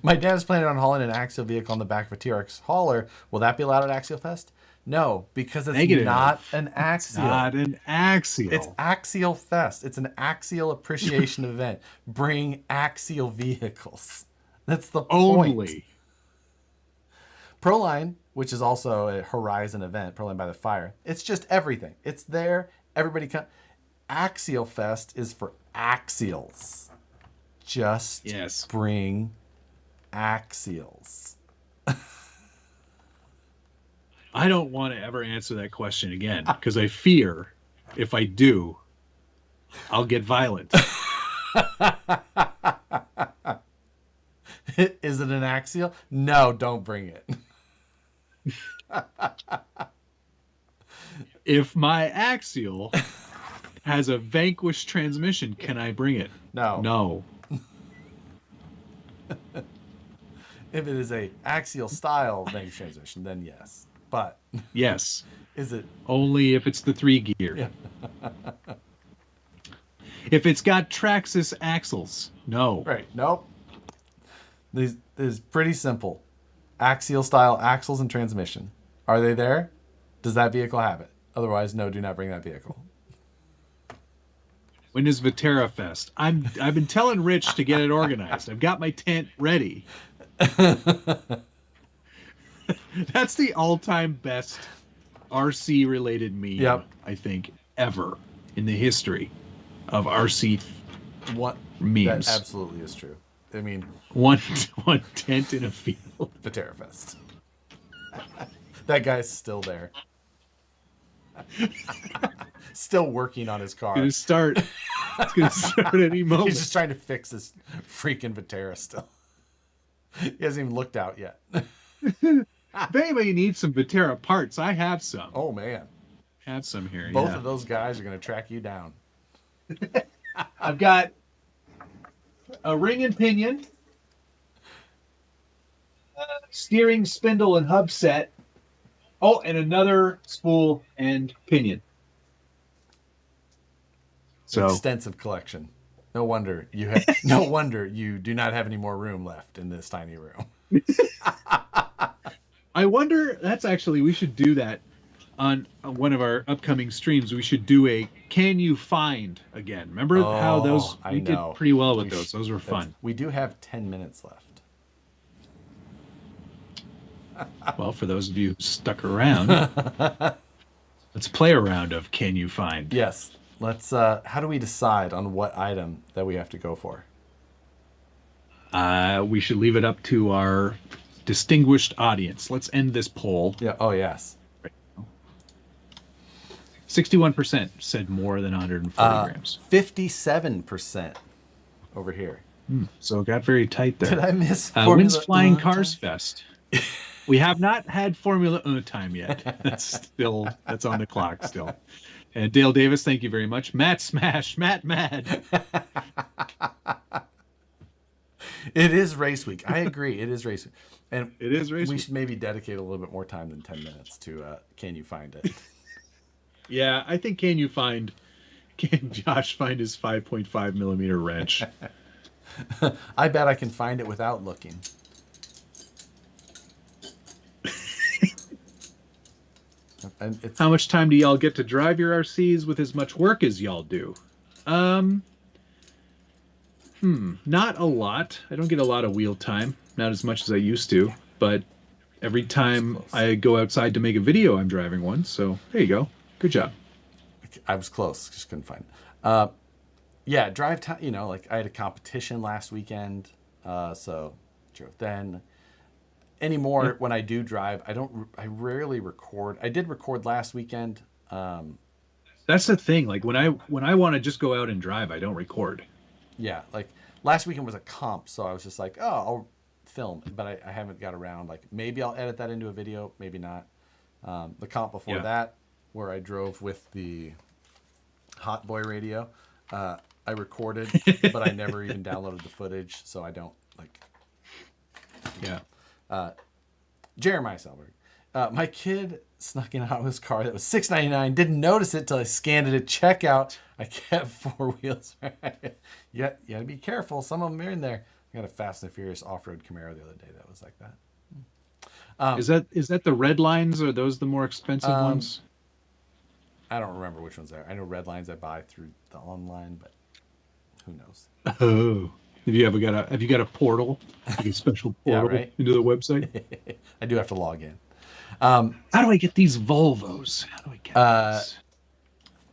My dad is planning on hauling an Axial vehicle on the back of a TRX hauler. Will that be allowed at Axial Fest? No, because it's Negative. not an Axial. It's not an Axial. It's Axial Fest. It's an Axial appreciation event. Bring Axial vehicles. That's the point. Only. Proline, which is also a Horizon event, Proline by the Fire. It's just everything. It's there. Everybody come. Axial Fest is for axials. Just bring axials. I don't want to ever answer that question again because I fear if I do, I'll get violent. Is it an axial? No, don't bring it. If my axial has a Vanquish transmission, can I bring it? No. If it is a axial style Vanquish transmission, then yes. But yes. Is it only if it's the 3 gear? Yeah. If it's got Traxxas axles, no. Right. Nope. This is pretty simple. Axial style axles and transmission. Are they there? Does that vehicle have it? Otherwise, no, do not bring that vehicle. When is Vetera Fest? I've been telling Rich to get it organized. I've got my tent ready. That's the all-time best RC related meme, I think, ever in the history of RC memes. That absolutely is true. I mean, one tent in a field. Vetera Fest. That guy's still there. Still working on his car. It's going to start any moment. He's just trying to fix his freaking Vetera still. He hasn't even looked out yet. If anybody needs some Vetera parts, I have some. Oh, man. Have some here. Both of those guys are going to track you down. I've got a ring and pinion, steering spindle and hub set. Oh, and another spool and pinion. So extensive collection. No wonder you do not have any more room left in this tiny room. I wonder, we should do that on one of our upcoming streams. We should do a Can You Find again. Remember how those, we did pretty well with those. Those were fun. We do have 10 minutes left. Well, for those of you who stuck around, let's play a round of Can You Find? Yes. Let's, how do we decide on what item that we have to go for? We should leave it up to our distinguished audience. Let's end this poll. Yeah. Oh, yes. 61% said more than 140 grams. 57% over here. So it got very tight there. Did I miss Wins Flying Cars Fest. We have not had Formula 1 time yet. That's on the clock still. And Dale Davis, thank you very much. Matt Smash, Matt Mad. It is race week. I agree. It is race week. And it is race week. We should maybe dedicate a little bit more time than 10 minutes to Can You Find It? Yeah, I think Can Josh find his 5.5 millimeter wrench? I bet I can find it without looking. And how much time do y'all get to drive your RCs with as much work as y'all do? Not a lot. I don't get a lot of wheel time, not as much as I used to, but every time I go outside to make a video, I'm driving one. So there you go. Good job. I was close, just couldn't find it. Yeah, drive time, like I had a competition last weekend, so drove then. Anymore, when I do drive, I rarely record. I did record last weekend. That's the thing. Like when I want to just go out and drive, I don't record. Yeah, like last weekend was a comp, so I was just like, oh, I'll film, but I haven't got around. Like maybe I'll edit that into a video, maybe not. The comp before that, where I drove with the Hot Boy radio, I recorded, but I never even downloaded the footage, so I don't like. Yeah. Jeremiah Selberg. My kid snuck in out of his car that was $6.99. Didn't notice it till I scanned it at checkout. I kept 4 wheels. You gotta be careful. Some of them are in there. I got a Fast and Furious off-road Camaro the other day that was like that. Is that the red lines, or are those the more expensive ones? I don't remember which ones they are. I know red lines I buy through the online, but who knows? Oh, have you got a portal, like a special portal into the website? I do have to log in. How do I get these Volvos? How do I get these?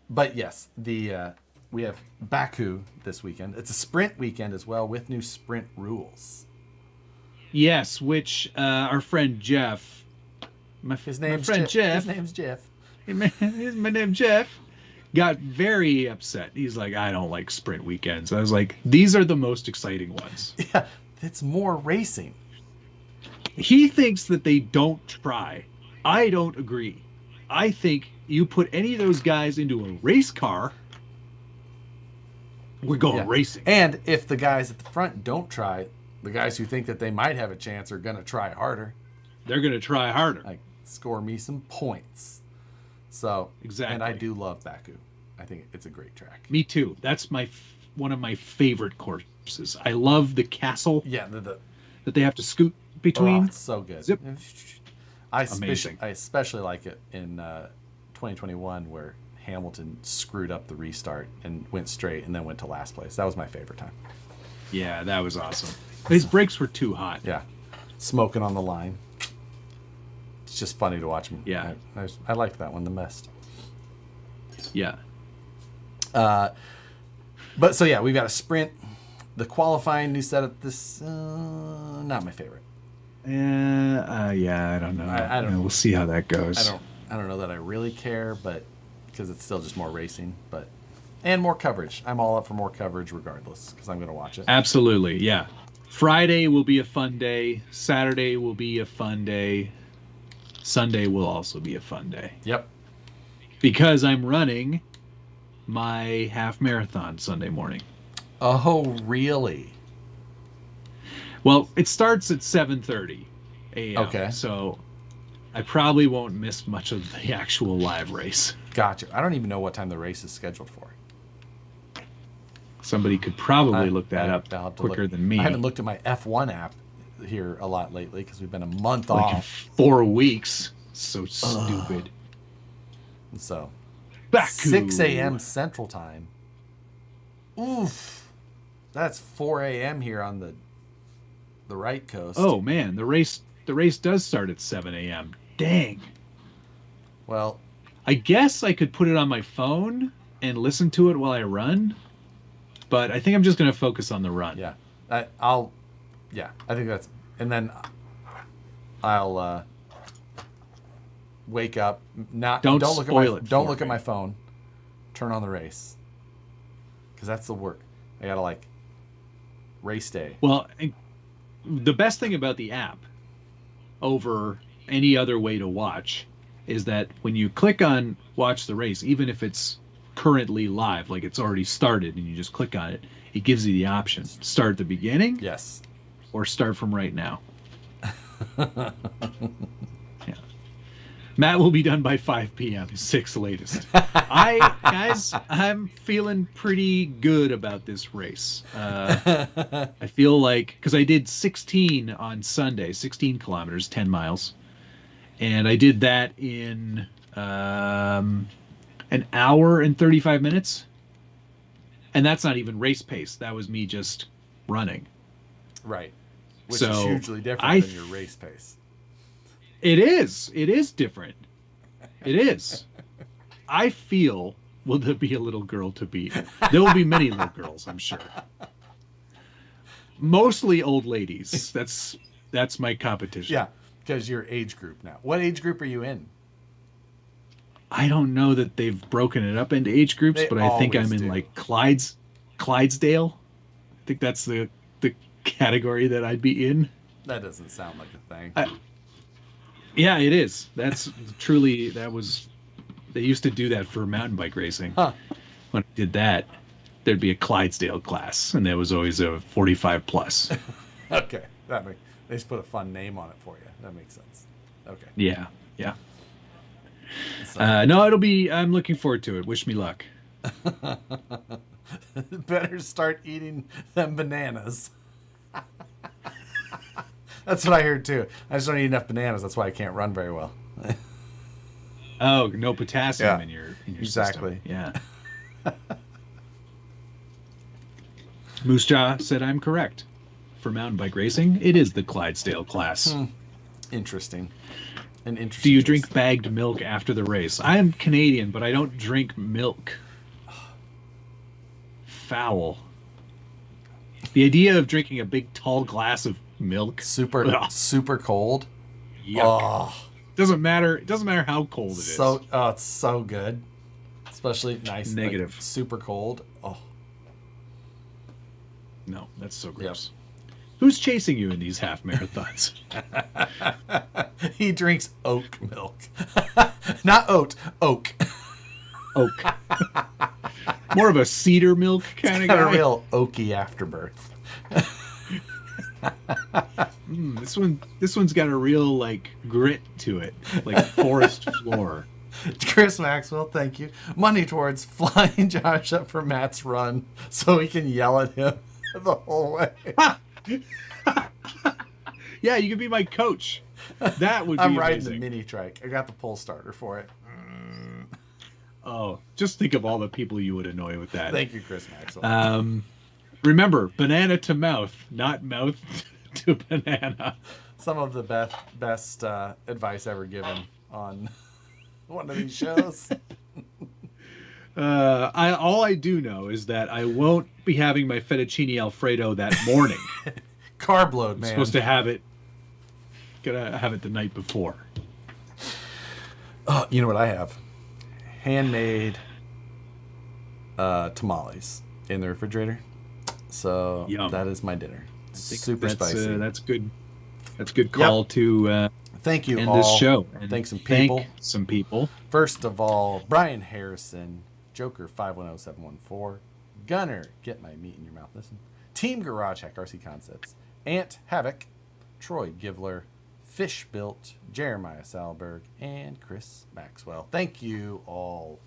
But yes, we have Baku this weekend. It's a sprint weekend as well with new sprint rules. Yes, which our friend Jeff, His name's Jeff. My name's Jeff. Got very upset. He's like, I don't like sprint weekends. I was like, these are the most exciting ones. Yeah, it's more racing. He thinks that they don't try. I don't agree. I think you put any of those guys into a race car, we're going racing. And if the guys at the front don't try, the guys who think that they might have a chance are going to try harder. They're going to try harder. Like, score me some points. So, exactly. And I do love Baku. I think it's a great track. Me too. That's one of my favorite courses. I love the castle. Yeah, that they have to scoot between. Oh, it's so good. Zip. Amazing. I especially like it in 2021 where Hamilton screwed up the restart and went straight and then went to last place. That was my favorite time. Yeah, that was awesome. His brakes were too hot. Yeah. Smoking on the line. It's just funny to watch him. Yeah. I liked that one the best. Yeah. But so yeah, we've got a sprint. The qualifying new setup. This not my favorite. Yeah, I don't know. I don't know. We'll see how that goes. I don't know that I really care, but because it's still just more racing, and more coverage. I'm all up for more coverage regardless because I'm going to watch it. Absolutely, yeah. Friday will be a fun day. Saturday will be a fun day. Sunday will also be a fun day. Yep. Because I'm running my half marathon Sunday morning. Oh, really? Well, it starts at 7:30 a.m. Okay. So I probably won't miss much of the actual live race. Gotcha. I don't even know what time the race is scheduled for. Somebody could probably look that up quicker than me. I haven't looked at my F1 app here a lot lately because we've been a month like off. 4 weeks. So stupid. So, Baku. 6 a.m. Central Time. Oof. That's 4 a.m. here on the right coast. Oh man, the race does start at 7 a.m. Dang. Well, I guess I could put it on my phone and listen to it while I run, but I think I'm just going to focus on the run. Yeah. I think that's, and then I'll wake up. Don't look at my phone. Turn on the race, because that's the work. I gotta race day. Well, the best thing about the app over any other way to watch is that when you click on watch the race, even if it's currently live, like it's already started, and you just click on it, it gives you the option: start at the beginning, yes, or start from right now. Yeah. Matt will be done by 5 p.m. 6 latest. I'm feeling pretty good about this race. I feel like, because I did 16 on Sunday, 16 kilometers, 10 miles. And I did that in an hour and 35 minutes. And that's not even race pace. That was me just running. Right. Which is hugely different than your race pace. It is. It is different. It is. I feel, will there be a little girl to beat? There will be many little girls, I'm sure. Mostly old ladies. That's my competition. Yeah, because you're age group now. What age group are you in? I don't know that they've broken it up into age groups, but I think I'm in Clydesdale. I think that's the category that I'd be in. That doesn't sound like a thing. Yeah, it is. That's truly, they used to do that for mountain bike racing. Huh. When I did that, there'd be a Clydesdale class, and there was always a 45 plus. Okay. They just put a fun name on it for you. That makes sense. Okay. Yeah. So. No, I'm looking forward to it. Wish me luck. Better start eating them bananas. That's what I heard too. I just don't eat enough bananas. That's why I can't run very well. Oh, no potassium in your exactly. System. Yeah. Moose Jaw said I'm correct. For mountain bike racing, it is the Clydesdale class. Interesting. An interesting. Do you drink bagged milk after the race? I am Canadian, but I don't drink milk. Foul. The idea of drinking a big tall glass of milk, super cold. Yuck. Oh. Doesn't matter how cold it is. It's so good, especially nice. Negative. Like, super cold. Oh. No, that's so gross. Yep. Who's chasing you in these half marathons? He drinks oat milk. Not oat, oak. Oak. More of a cedar milk kind of guy. Got a real oaky afterbirth. This one's got a real like grit to it, like forest floor. Chris Maxwell, thank you. Money towards flying Josh up for Matt's run so he can yell at him the whole way. Yeah, you could be my coach. That would be I'm amazing. riding the mini trike. I got the pull starter for it. Oh, just think of all the people you would annoy with that. Thank you, Chris Maxwell. Remember, banana to mouth, not mouth to banana. Some of the best advice ever given on one of these shows. All I do know is that I won't be having my fettuccine Alfredo that morning. Carb load, man. I'm supposed to have it. Gotta have it the night before. Oh, you know what I have? Handmade tamales in the refrigerator. So Yum. That is my dinner. Super spicy. That's good. That's a good call to thank you end all. This show. And thank some people. First of all, Brian Harrison, Joker 510714, Gunner, get my meat in your mouth. Listen. Team Garage Hack RC Concepts, Ant Havoc, Troy Givler, Fish Built, Jeremiah Salberg, and Chris Maxwell. Thank you all.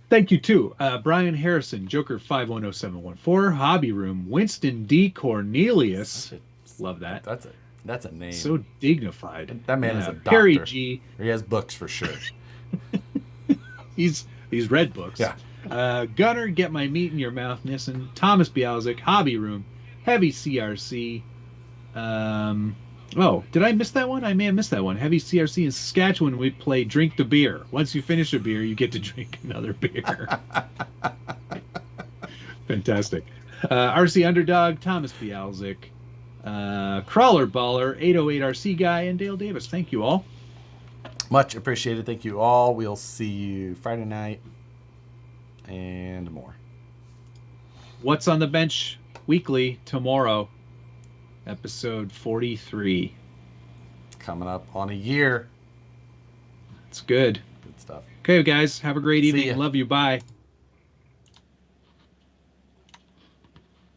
Thank you too. Brian Harrison, Joker 510714, Hobby Room, Winston D. Cornelius. Love that. That's a name. So dignified. That man is a doctor. Perry G. He has books for sure. He's read books. Yeah. Gunner, get my meat in your mouth, Nissen. Thomas Bialzik, Hobby Room, Heavy CRC. Oh, did I miss that one? I may have missed that one. Heavy CRC in Saskatchewan, we play Drink the Beer. Once you finish a beer, you get to drink another beer. Fantastic. RC Underdog, Thomas Bialzik, Crawler Baller, 808 RC Guy, and Dale Davis. Thank you all. Much appreciated. Thank you all. We'll see you Friday night and more. What's on the Bench weekly tomorrow? Episode 43. Coming up on a year. It's good. Good stuff. Okay, guys. Have a great evening. Love you. Bye.